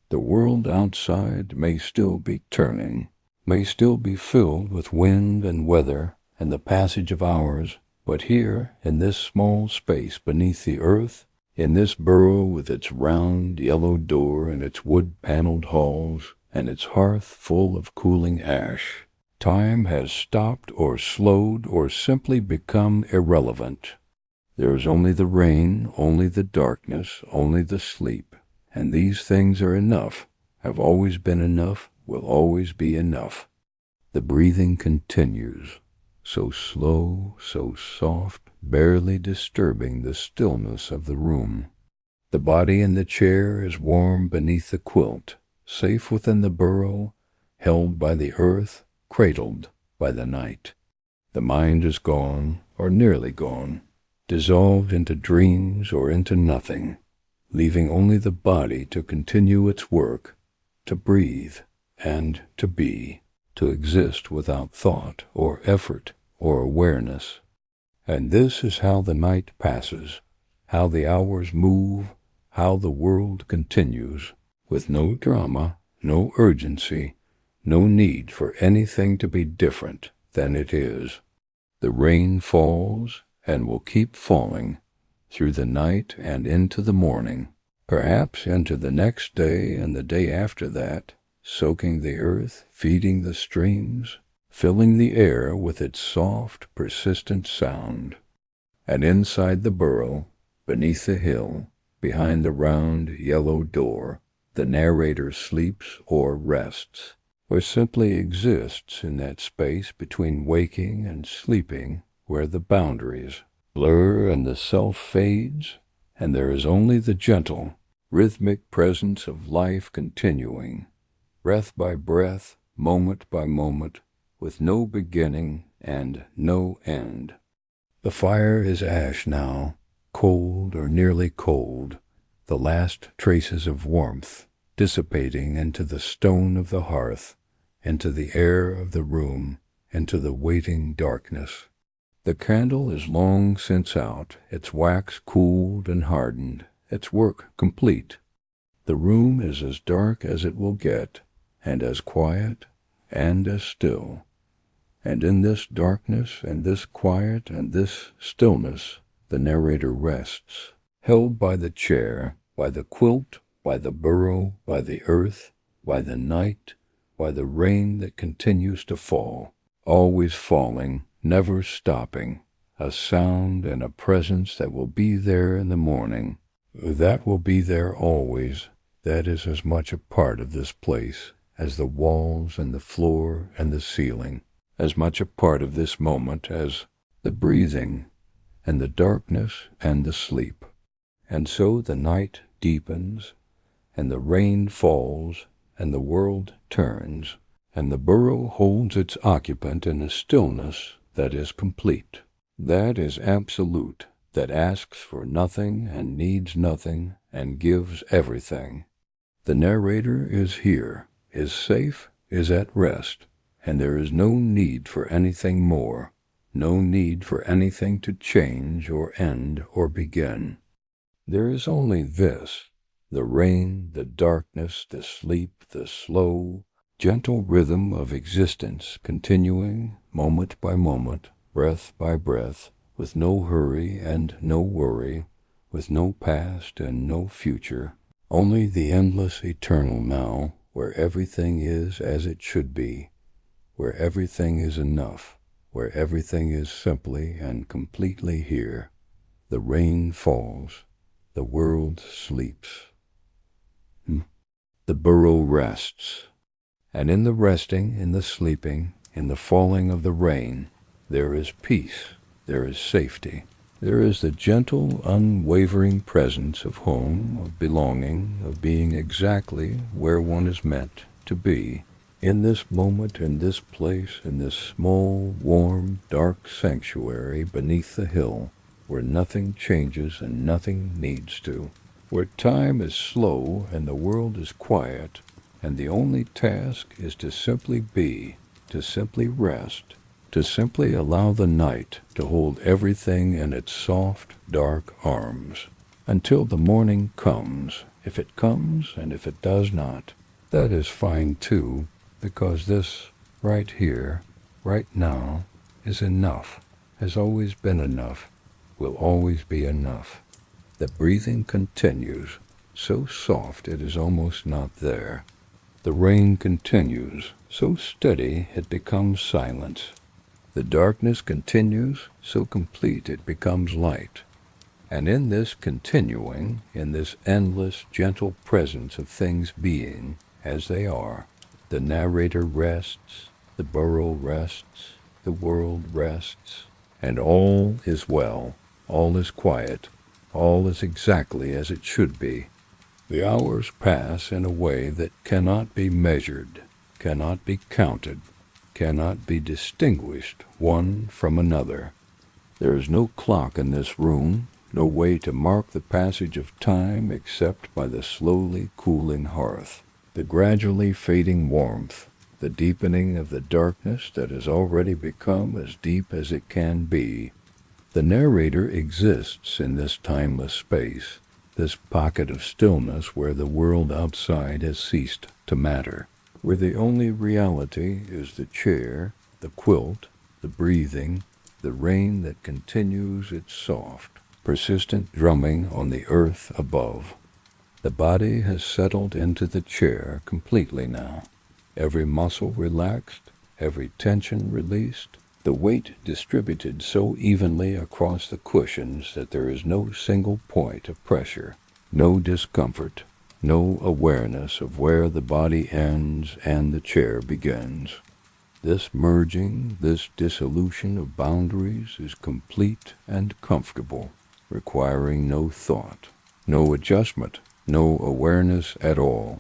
The world outside may still be turning, may still be filled with wind and weather and the passage of hours, but here, in this small space beneath the earth, in this burrow with its round yellow door and its wood-paneled halls and its hearth full of cooling ash, time has stopped or slowed or simply become irrelevant. There is only the rain, only the darkness, only the sleep, and these things are enough, have always been enough, will always be enough. The breathing continues, so slow, so soft, barely disturbing the stillness of the room. The body in the chair is warm beneath the quilt, safe within the burrow, held by the earth, cradled by the night. The mind is gone, or nearly gone, dissolved into dreams or into nothing, leaving only the body to continue its work, to breathe and to be, to exist without thought or effort or awareness. And this is how the night passes, how the hours move, how the world continues, with no drama, no urgency, no need for anything to be different than it is. The rain falls and will keep falling through the night and into the morning, perhaps into the next day and the day after that, soaking the earth, feeding the streams, filling the air with its soft, persistent sound. And inside the burrow, beneath the hill, behind the round yellow door, the narrator sleeps or rests, or simply exists in that space between waking and sleeping where the boundaries blur and the self fades, and there is only the gentle, rhythmic presence of life continuing, breath by breath, moment by moment, with no beginning and no end. The fire is ash now, cold or nearly cold, the last traces of warmth dissipating into the stone of the hearth, into the air of the room, into the waiting darkness. The candle is long since out, its wax cooled and hardened, its work complete. The room is as dark as it will get, and as quiet and as still. And in this darkness and this quiet and this stillness, the narrator rests, held by the chair, by the quilt, by the burrow, by the earth, by the night, by the rain that continues to fall, always falling, never stopping, a sound and a presence that will be there in the morning, that will be there always, that is as much a part of this place as the walls and the floor and the ceiling, as much a part of this moment as the breathing and the darkness and the sleep. And so the night deepens, and the rain falls, and the world turns, and the burrow holds its occupant in a stillness that is complete, that is absolute, that asks for nothing and needs nothing and gives everything. The narrator is here, is safe, is at rest, and there is no need for anything more, no need for anything to change or end or begin. There is only this, the rain, the darkness, the sleep, the slow, gentle rhythm of existence continuing moment by moment, breath by breath, with no hurry and no worry, with no past and no future, only the endless eternal now, where everything is as it should be, where everything is enough, where everything is simply and completely here. The rain falls, the world sleeps. The burrow rests, and in the resting, in the sleeping, in the falling of the rain, there is peace, there is safety, there is the gentle, unwavering presence of home, of belonging, of being exactly where one is meant to be, in this moment, in this place, in this small, warm, dark sanctuary beneath the hill, where nothing changes and nothing needs to, where time is slow and the world is quiet, and the only task is to simply be, to simply rest, to simply allow the night to hold everything in its soft, dark arms, until the morning comes. If it comes, and if it does not, that is fine too, because this, right here, right now, is enough, has always been enough, will always be enough. The breathing continues, so soft it is almost not there. The rain continues, so steady it becomes silence. The darkness continues, so complete it becomes light. And in this continuing, in this endless, gentle presence of things being as they are, the narrator rests, the burrow rests, the world rests, and all is well, all is quiet, all is exactly as it should be. The hours pass in a way that cannot be measured, cannot be counted, cannot be distinguished one from another. There is no clock in this room, no way to mark the passage of time except by the slowly cooling hearth, the gradually fading warmth, the deepening of the darkness that has already become as deep as it can be. The narrator exists in this timeless space, this pocket of stillness where the world outside has ceased to matter, where the only reality is the chair, the quilt, the breathing, the rain that continues its soft, persistent drumming on the earth above. The body has settled into the chair completely now, every muscle relaxed, every tension released, the weight distributed so evenly across the cushions that there is no single point of pressure, no discomfort, no awareness of where the body ends and the chair begins. This merging, this dissolution of boundaries is complete and comfortable, requiring no thought, no adjustment, no awareness at all.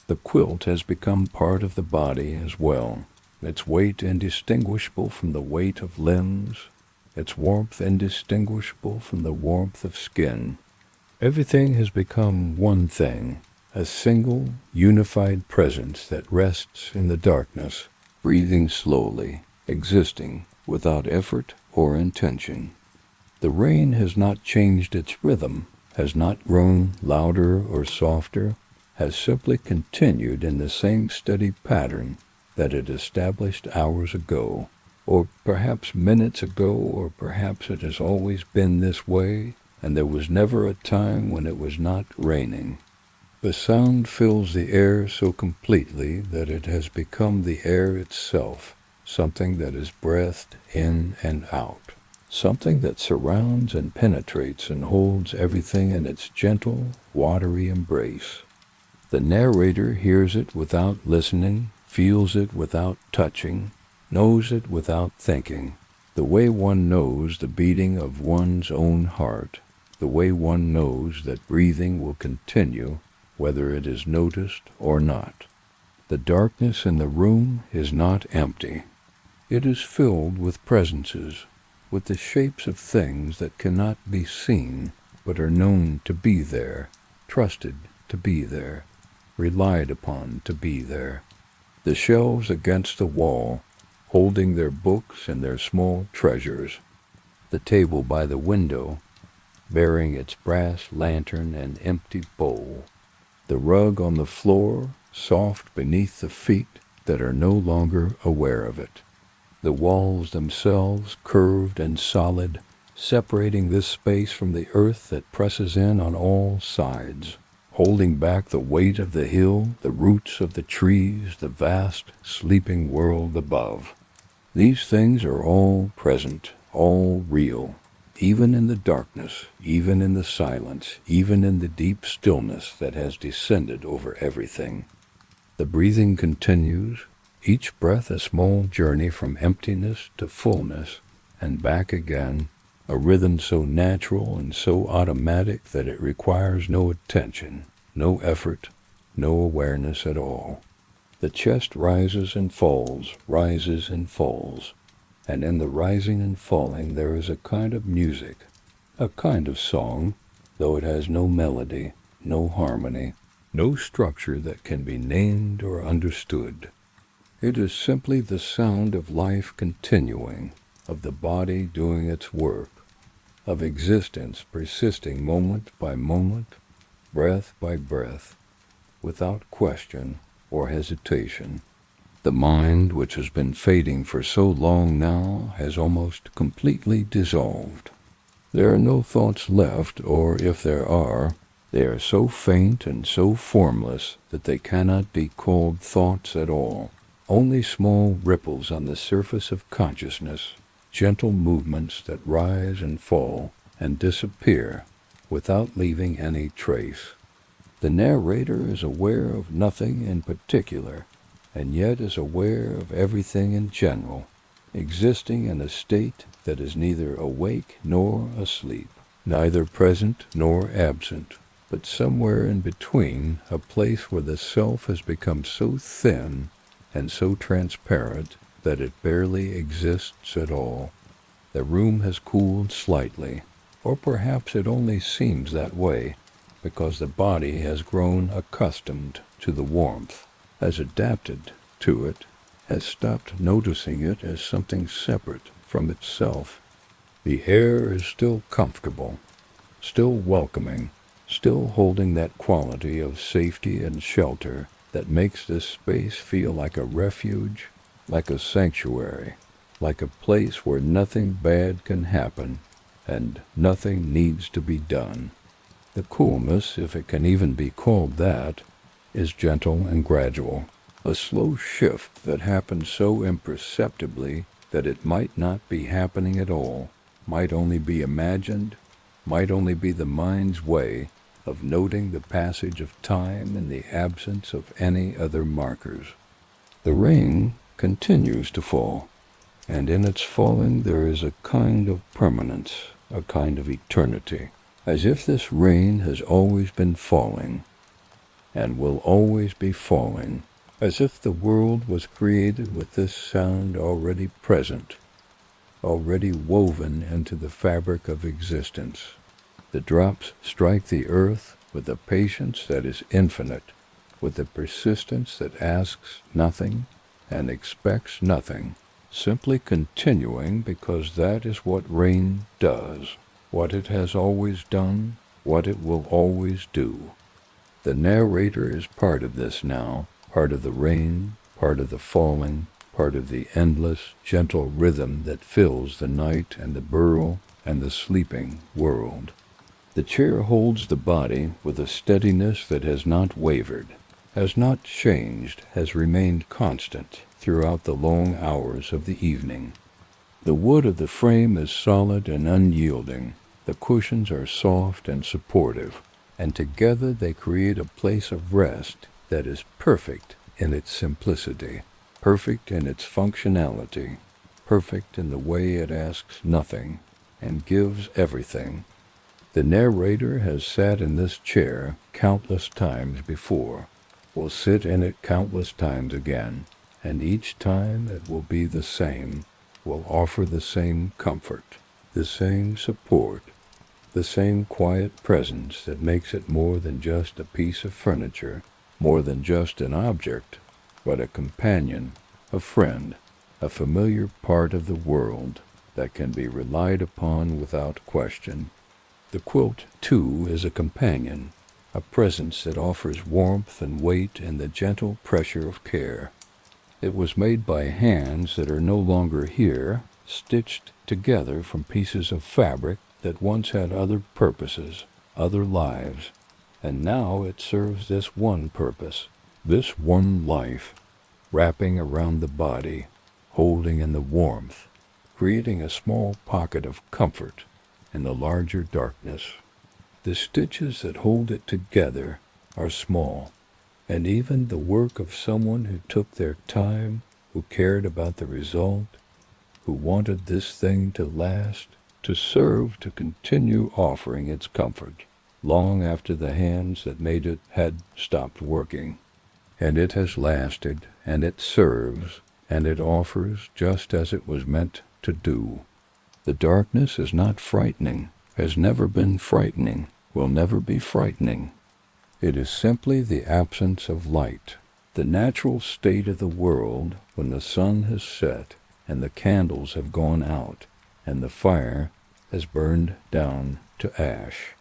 The quilt has become part of the body as well, its weight indistinguishable from the weight of limbs, its warmth indistinguishable from the warmth of skin. Everything has become one thing, a single, unified presence that rests in the darkness, breathing slowly, existing without effort or intention. The rain has not changed its rhythm, has not grown louder or softer, has simply continued in the same steady pattern that it established hours ago, or perhaps minutes ago, or perhaps it has always been this way, and there was never a time when it was not raining. The sound fills the air so completely that it has become the air itself, something that is breathed in and out, something that surrounds and penetrates and holds everything in its gentle, watery embrace. The narrator hears it without listening, feels it without touching, knows it without thinking, the way one knows the beating of one's own heart, the way one knows that breathing will continue whether it is noticed or not. The darkness in the room is not empty. It is filled with presences, with the shapes of things that cannot be seen, but are known to be there, trusted to be there, relied upon to be there. The shelves against the wall, holding their books and their small treasures. The table by the window, bearing its brass lantern and empty bowl. The rug on the floor, soft beneath the feet that are no longer aware of it. The walls themselves curved and solid, separating this space from the earth that presses in on all sides, holding back the weight of the hill, the roots of the trees, the vast, sleeping world above. These things are all present, all real, even in the darkness, even in the silence, even in the deep stillness that has descended over everything. The breathing continues, each breath a small journey from emptiness to fullness, and back again, a rhythm so natural and so automatic that it requires no attention, no effort, no awareness at all. The chest rises and falls, and in the rising and falling there is a kind of music, a kind of song, though it has no melody, no harmony, no structure that can be named or understood. It is simply the sound of life continuing, of the body doing its work, of existence persisting moment by moment, breath by breath, without question or hesitation. The mind, which has been fading for so long now, has almost completely dissolved. There are no thoughts left, or if there are, they are so faint and so formless that they cannot be called thoughts at all. Only small ripples on the surface of consciousness, gentle movements that rise and fall and disappear without leaving any trace. The narrator is aware of nothing in particular, and yet is aware of everything in general, existing in a state that is neither awake nor asleep, neither present nor absent, but somewhere in between, a place where the self has become so thin and so transparent that it barely exists at all. The room has cooled slightly, or perhaps it only seems that way, because the body has grown accustomed to the warmth, has adapted to it, has stopped noticing it as something separate from itself. The air is still comfortable, still welcoming, still holding that quality of safety and shelter that makes this space feel like a refuge, like a sanctuary, like a place where nothing bad can happen and nothing needs to be done. The coolness, if it can even be called that, is gentle and gradual, a slow shift that happens so imperceptibly that it might not be happening at all, might only be imagined, might only be the mind's way of noting the passage of time in the absence of any other markers. The rain continues to fall, and in its falling there is a kind of permanence, a kind of eternity, as if this rain has always been falling, and will always be falling, as if the world was created with this sound already present, already woven into the fabric of existence. The drops strike the earth with a patience that is infinite, with a persistence that asks nothing and expects nothing, simply continuing because that is what rain does, what it has always done, what it will always do. The narrator is part of this now, part of the rain, part of the falling, part of the endless, gentle rhythm that fills the night and the burrow and the sleeping world. The chair holds the body with a steadiness that has not wavered, has not changed, has remained constant throughout the long hours of the evening. The wood of the frame is solid and unyielding. The cushions are soft and supportive, and together they create a place of rest that is perfect in its simplicity, perfect in its functionality, perfect in the way it asks nothing and gives everything. The narrator has sat in this chair countless times before, will sit in it countless times again, and each time it will be the same, will offer the same comfort, the same support, the same quiet presence that makes it more than just a piece of furniture, more than just an object, but a companion, a friend, a familiar part of the world that can be relied upon without question. The quilt, too, is a companion, a presence that offers warmth and weight in the gentle pressure of care. It was made by hands that are no longer here, stitched together from pieces of fabric that once had other purposes, other lives, and now it serves this one purpose, this one life, wrapping around the body, holding in the warmth, creating a small pocket of comfort in the larger darkness. The stitches that hold it together are small, and even the work of someone who took their time, who cared about the result, who wanted this thing to last, to serve, to continue offering its comfort, long after the hands that made it had stopped working. And it has lasted, and it serves, and it offers just as it was meant to do. The darkness is not frightening, has never been frightening, will never be frightening. It is simply the absence of light, the natural state of the world when the sun has set and the candles have gone out and the fire has burned down to ash.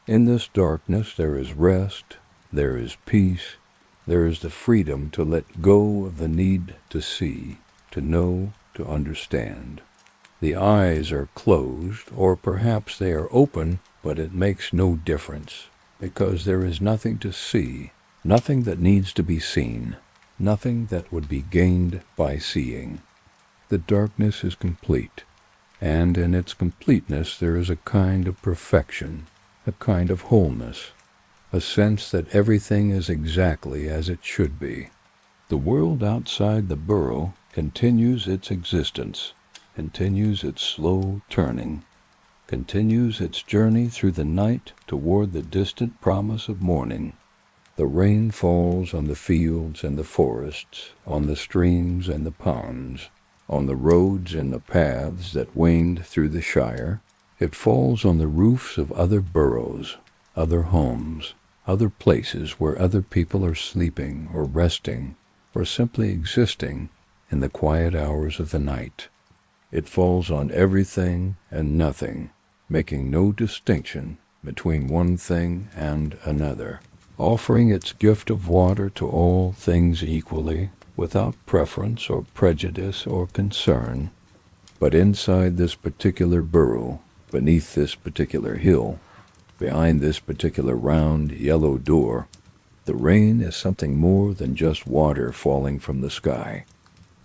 In this darkness there is rest, there is peace, there is the freedom to let go of the need to see, to know, to understand. The eyes are closed, or perhaps they are open, but it makes no difference, because there is nothing to see, nothing that needs to be seen, nothing that would be gained by seeing. The darkness is complete, and in its completeness there is a kind of perfection, a kind of wholeness, a sense that everything is exactly as it should be. The world outside the burrow continues its existence, continues its slow turning, continues its journey through the night toward the distant promise of morning. The rain falls on the fields and the forests, on the streams and the ponds, on the roads and the paths that waned through the Shire. It falls on the roofs of other burrows, other homes, other places where other people are sleeping or resting or simply existing in the quiet hours of the night. It falls on everything and nothing, making no distinction between one thing and another, offering its gift of water to all things equally, without preference or prejudice or concern. But inside this particular burrow, beneath this particular hill, behind this particular round yellow door, the rain is something more than just water falling from the sky.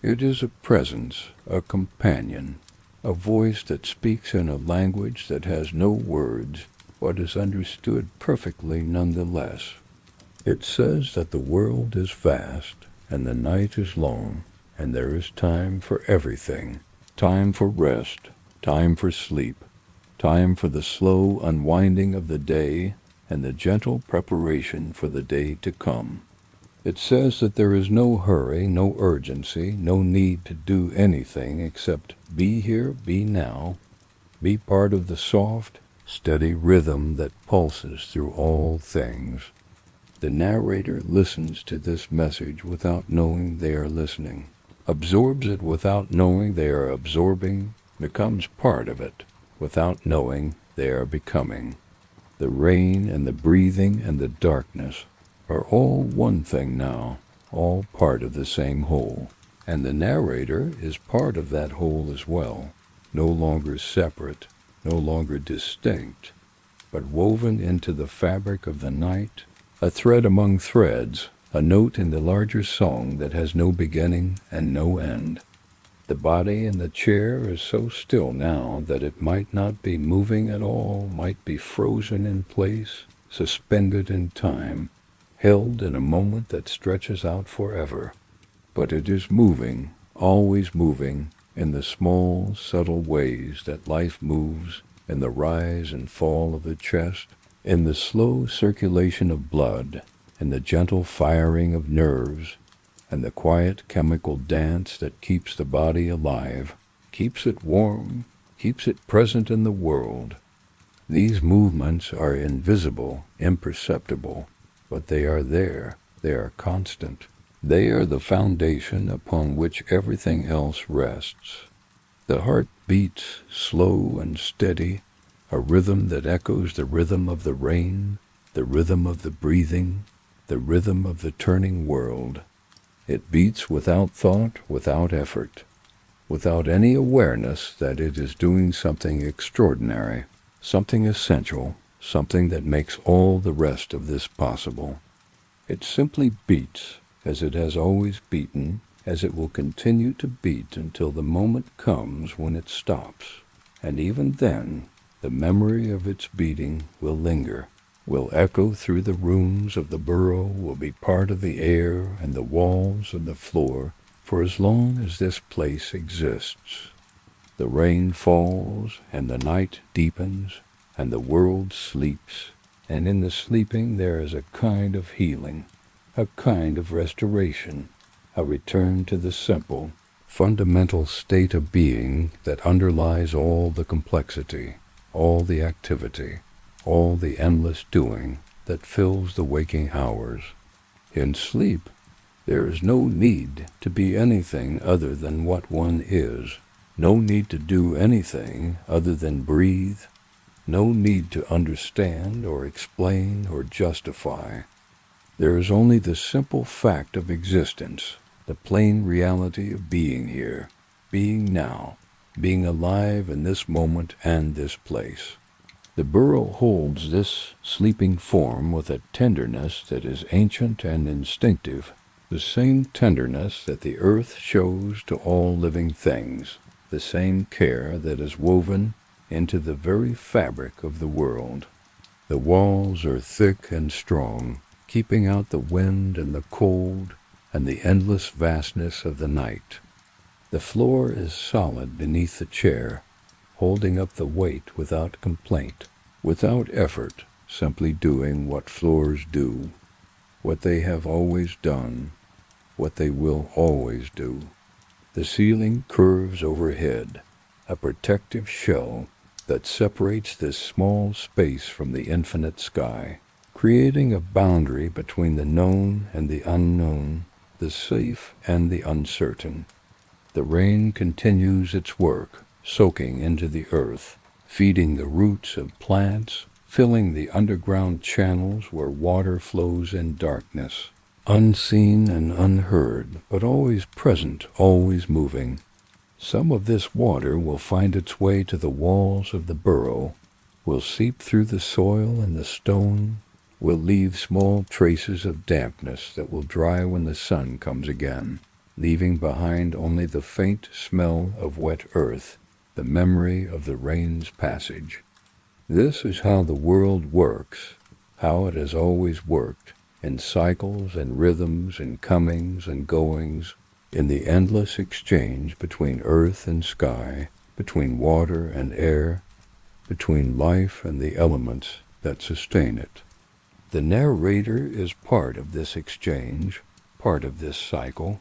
It is a presence, a companion, a voice that speaks in a language that has no words, but is understood perfectly nonetheless. It says that the world is vast, and the night is long, and there is time for everything, time for rest, time for sleep, time for the slow unwinding of the day, and the gentle preparation for the day to come. It says that there is no hurry, no urgency, no need to do anything except be here, be now, be part of the soft, steady rhythm that pulses through all things. The narrator listens to this message without knowing they are listening, absorbs it without knowing they are absorbing, becomes part of it without knowing they are becoming. The rain and the breathing and the darkness are all one thing now, all part of the same whole, and the narrator is part of that whole as well, no longer separate, no longer distinct, but woven into the fabric of the night, a thread among threads, a note in the larger song that has no beginning and no end. The body in the chair is so still now that it might not be moving at all, might be frozen in place, suspended in time, held in a moment that stretches out forever. But it is moving, always moving, in the small, subtle ways that life moves, in the rise and fall of the chest, in the slow circulation of blood, in the gentle firing of nerves, and the quiet chemical dance that keeps the body alive, keeps it warm, keeps it present in the world. These movements are invisible, imperceptible, but they are there, they are constant. They are the foundation upon which everything else rests. The heart beats slow and steady, a rhythm that echoes the rhythm of the rain, the rhythm of the breathing, the rhythm of the turning world. It beats without thought, without effort, without any awareness that it is doing something extraordinary, something essential, something that makes all the rest of this possible. It simply beats, as it has always beaten, as it will continue to beat until the moment comes when it stops. And even then, the memory of its beating will linger, will echo through the rooms of the burrow, will be part of the air and the walls and the floor for as long as this place exists. The rain falls, and the night deepens, and the world sleeps, and in the sleeping there is a kind of healing, a kind of restoration, a return to the simple, fundamental state of being that underlies all the complexity, all the activity, all the endless doing that fills the waking hours. In sleep, there is no need to be anything other than what one is, no need to do anything other than breathe, no need to understand or explain or justify. There is only the simple fact of existence, the plain reality of being here, being now, being alive in this moment and this place. The burrow holds this sleeping form with a tenderness that is ancient and instinctive, the same tenderness that the earth shows to all living things, the same care that is woven into the very fabric of the world. The walls are thick and strong, keeping out the wind and the cold and the endless vastness of the night. The floor is solid beneath the chair, holding up the weight without complaint, without effort, simply doing what floors do, what they have always done, what they will always do. The ceiling curves overhead, a protective shell that separates this small space from the infinite sky, creating a boundary between the known and the unknown, the safe and the uncertain. The rain continues its work, soaking into the earth, feeding the roots of plants, filling the underground channels where water flows in darkness, unseen and unheard, but always present, always moving. Some of this water will find its way to the walls of the burrow, will seep through the soil and the stone, will leave small traces of dampness that will dry when the sun comes again, leaving behind only the faint smell of wet earth, the memory of the rain's passage. This is how the world works, how it has always worked, in cycles and rhythms and comings and goings, in the endless exchange between earth and sky, between water and air, between life and the elements that sustain it. The narrator is part of this exchange, part of this cycle,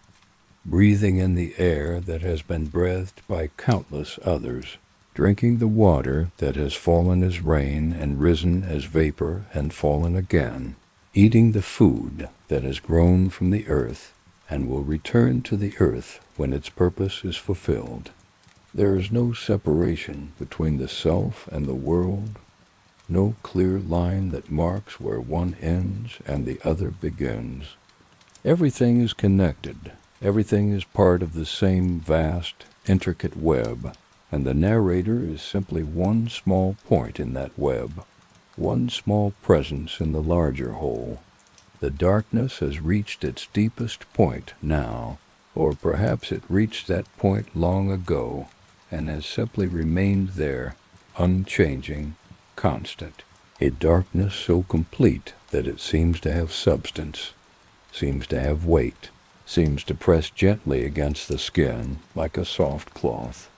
breathing in the air that has been breathed by countless others, drinking the water that has fallen as rain and risen as vapor and fallen again, eating the food that has grown from the earth and will return to the earth when its purpose is fulfilled. There is no separation between the self and the world, no clear line that marks where one ends and the other begins. Everything is connected. Everything is part of the same vast, intricate web, and the narrator is simply one small point in that web. one small presence in the larger whole. The darkness has reached its deepest point now, or perhaps it reached that point long ago, and has simply remained there, unchanging, constant. A darkness so complete that it seems to have substance, seems to have weight, seems to press gently against the skin like a soft cloth.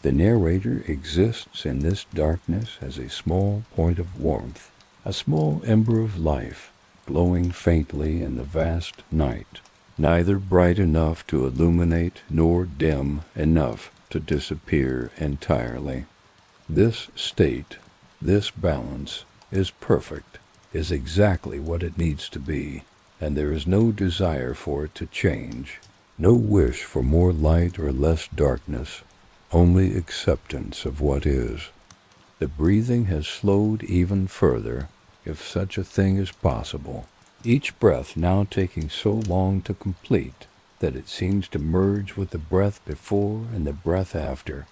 The narrator exists in this darkness as a small point of warmth, a small ember of life, glowing faintly in the vast night, neither bright enough to illuminate nor dim enough to disappear entirely. This state, this balance, is perfect, is exactly what it needs to be, and there is no desire for it to change, no wish for more light or less darkness, only acceptance of what is. The breathing has slowed even further, if such a thing is possible, each breath now taking so long to complete that it seems to merge with the breath before and the breath after,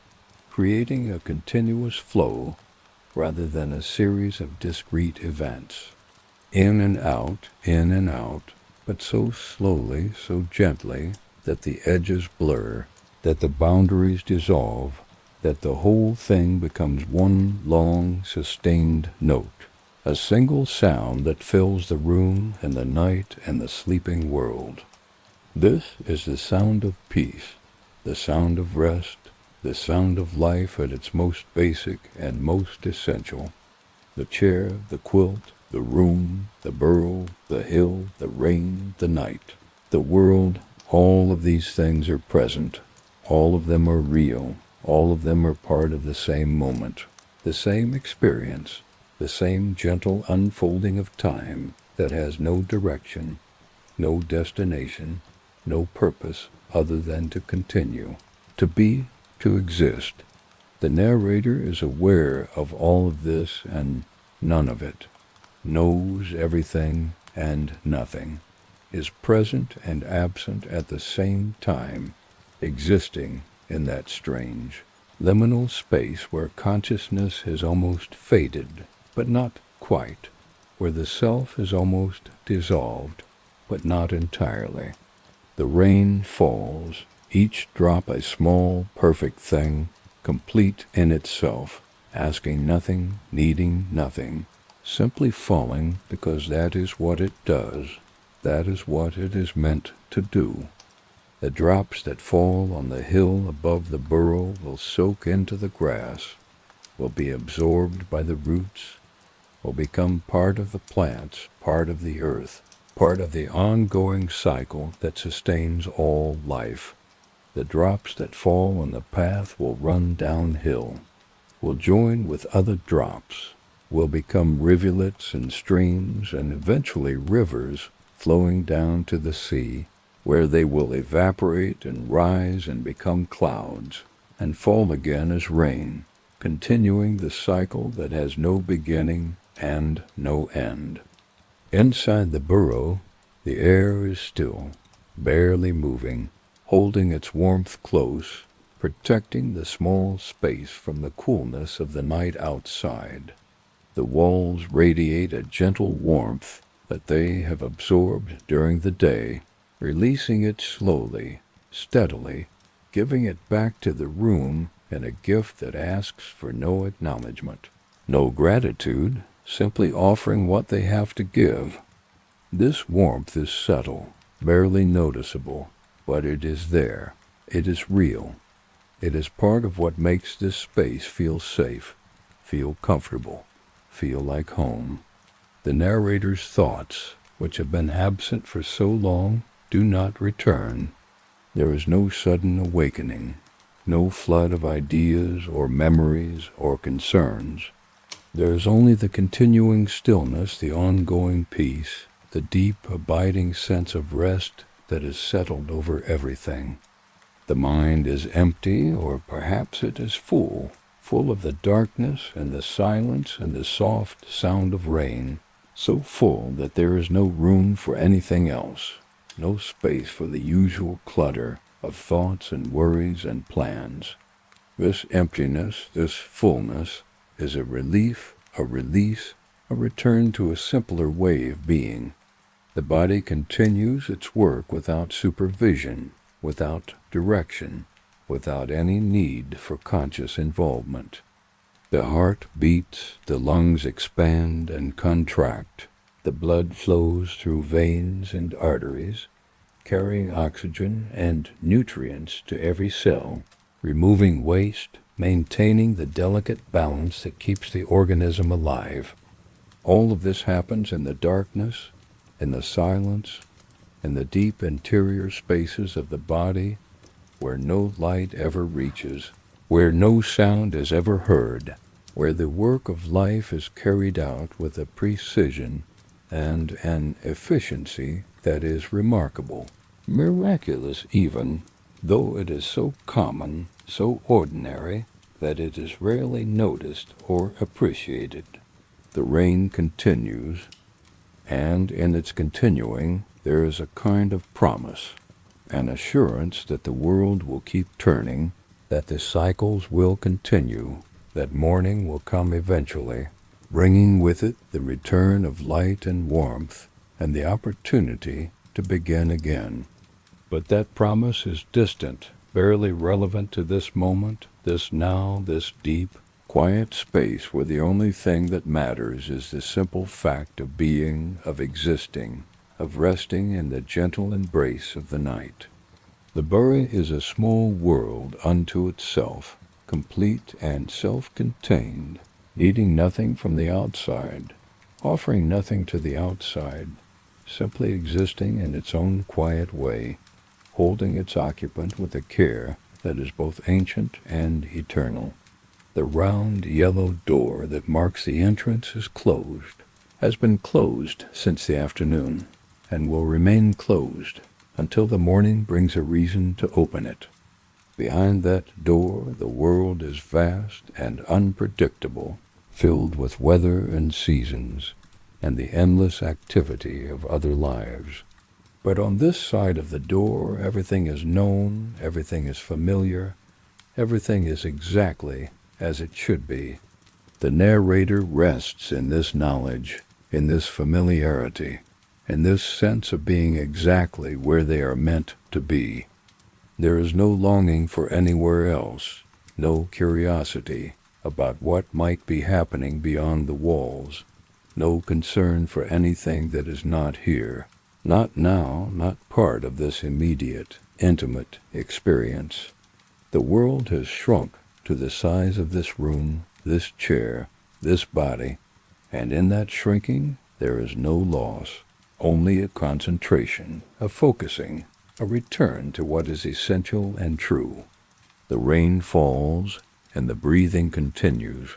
creating a continuous flow rather than a series of discrete events. In and out, but so slowly, so gently, that the edges blur, that the boundaries dissolve, that the whole thing becomes one long, sustained note, a single sound that fills the room and the night and the sleeping world. This is the sound of peace, the sound of rest, the sound of life at its most basic and most essential. The chair, the quilt, the room, the burrow, the hill, the rain, the night, the world, all of these things are present. All of them are real. All of them are part of the same moment, the same experience, the same gentle unfolding of time that has no direction, no destination, no purpose other than to continue, to be, to exist. The narrator is aware of all of this and none of it, knows everything and nothing, is present and absent at the same time, existing in that strange, liminal space where consciousness has almost faded, but not quite, where the self is almost dissolved, but not entirely. The rain falls, each drop a small, perfect thing, complete in itself, asking nothing, needing nothing, simply falling because that is what it does, that is what it is meant to do. The drops that fall on the hill above the burrow will soak into the grass, will be absorbed by the roots, will become part of the plants, part of the earth, part of the ongoing cycle that sustains all life. The drops that fall on the path will run downhill, will join with other drops, will become rivulets and streams and eventually rivers flowing down to the sea, where they will evaporate and rise and become clouds, and fall again as rain, continuing the cycle that has no beginning and no end. Inside the burrow, the air is still, barely moving, holding its warmth close, protecting the small space from the coolness of the night outside. The walls radiate a gentle warmth that they have absorbed during the day, releasing it slowly, steadily, giving it back to the room in a gift that asks for no acknowledgement, no gratitude, simply offering what they have to give. This warmth is subtle, barely noticeable, but it is there. It is real. It is part of what makes this space feel safe, feel comfortable, feel like home. The narrator's thoughts, which have been absent for so long, do not return. There is no sudden awakening, no flood of ideas or memories or concerns. There is only the continuing stillness, the ongoing peace, the deep, abiding sense of rest that is settled over everything. The mind is empty, or perhaps it is full of the darkness and the silence and the soft sound of rain, so full that there is no room for anything else, no space for the usual clutter of thoughts and worries and plans. This emptiness, this fullness, is a relief, a release, a return to a simpler way of being. The body continues its work without supervision, without direction, without any need for conscious involvement. The heart beats, the lungs expand and contract, the blood flows through veins and arteries, carrying oxygen and nutrients to every cell, removing waste, maintaining the delicate balance that keeps the organism alive. All of this happens in the darkness, in the silence, in the deep interior spaces of the body, where no light ever reaches, where no sound is ever heard, where the work of life is carried out with a precision and an efficiency that is remarkable, miraculous even, though it is so common, so ordinary, that it is rarely noticed or appreciated. The rain continues, and in its continuing there is a kind of promise, an assurance that the world will keep turning, that the cycles will continue, that morning will come eventually, bringing with it the return of light and warmth and the opportunity to begin again. But that promise is distant, barely relevant to this moment, this now, this deep, quiet space where the only thing that matters is the simple fact of being, of existing, of resting in the gentle embrace of the night. The burrow is a small world unto itself, complete and self-contained, needing nothing from the outside, offering nothing to the outside, simply existing in its own quiet way, holding its occupant with a care that is both ancient and eternal. The round yellow door that marks the entrance is closed, has been closed since the afternoon, and will remain closed until the morning brings a reason to open it. Behind that door the world is vast and unpredictable, filled with weather and seasons, and the endless activity of other lives. But on this side of the door everything is known, everything is familiar, everything is exactly as it should be. The narrator rests in this knowledge, in this familiarity, in this sense of being exactly where they are meant to be. There is no longing for anywhere else, no curiosity about what might be happening beyond the walls, no concern for anything that is not here, not now, not part of this immediate, intimate experience. The world has shrunk to the size of this room, this chair, this body, and in that shrinking there is no loss, only a concentration, a focusing, a return to what is essential and true. The rain falls, and the breathing continues,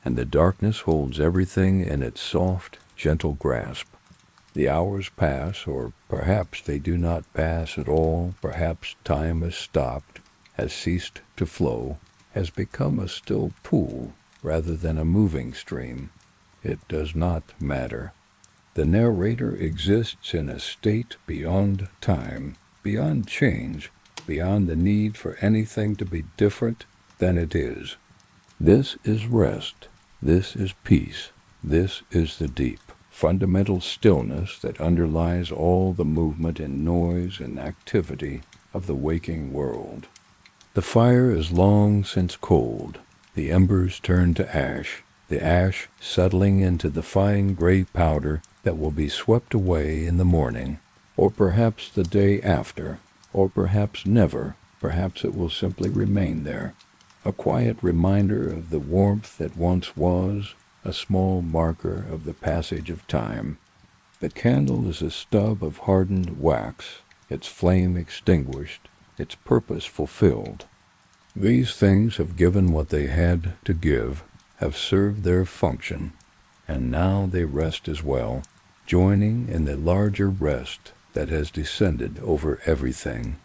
and the darkness holds everything in its soft, gentle grasp. The hours pass, or perhaps they do not pass at all, perhaps time has stopped, has ceased to flow, has become a still pool rather than a moving stream. It does not matter. The narrator exists in a state beyond time, beyond change, beyond the need for anything to be different than it is. This is rest. This is peace. This is the deep, fundamental stillness that underlies all the movement and noise and activity of the waking world. The fire is long since cold, the embers turn to ash, the ash settling into the fine gray powder that will be swept away in the morning, or perhaps the day after, or perhaps never, perhaps it will simply remain there, a quiet reminder of the warmth that once was, a small marker of the passage of time. The candle is a stub of hardened wax, its flame extinguished, its purpose fulfilled. These things have given what they had to give, have served their function, and now they rest as well, joining in the larger rest that has descended over everything.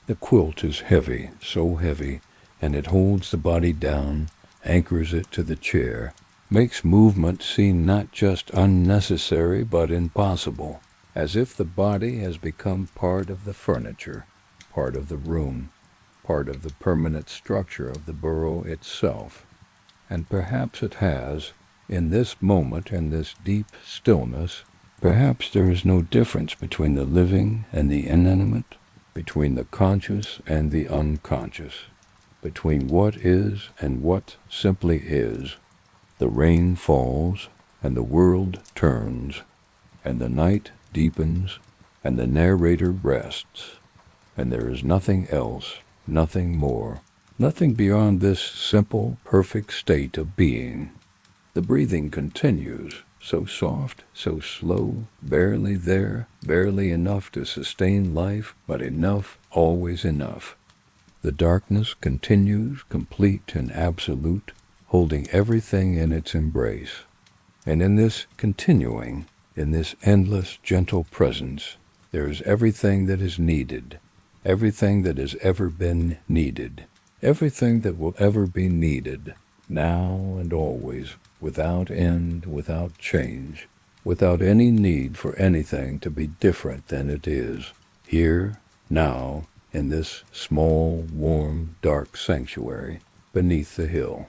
The quilt is heavy, so heavy, and it holds the body down, anchors it to the chair, makes movement seem not just unnecessary but impossible, as if the body has become part of the furniture, part of the room, part of the permanent structure of the burrow itself. And perhaps it has, In this moment, in this deep stillness, perhaps there is no difference between the living and the inanimate, between the conscious and the unconscious, between what is and what simply is. The rain falls, and the world turns, and the night deepens, and the narrator rests, and there is nothing else, nothing more, nothing beyond this simple, perfect state of being. The breathing continues, so soft, so slow, barely there, barely enough to sustain life, but enough, always enough. The darkness continues, complete and absolute, holding everything in its embrace. And in this continuing, in this endless, gentle presence, there is everything that is needed, everything that has ever been needed, everything that will ever be needed, now and always, without end, without change, without any need for anything to be different than it is, here, now, in this small, warm, dark sanctuary beneath the hill.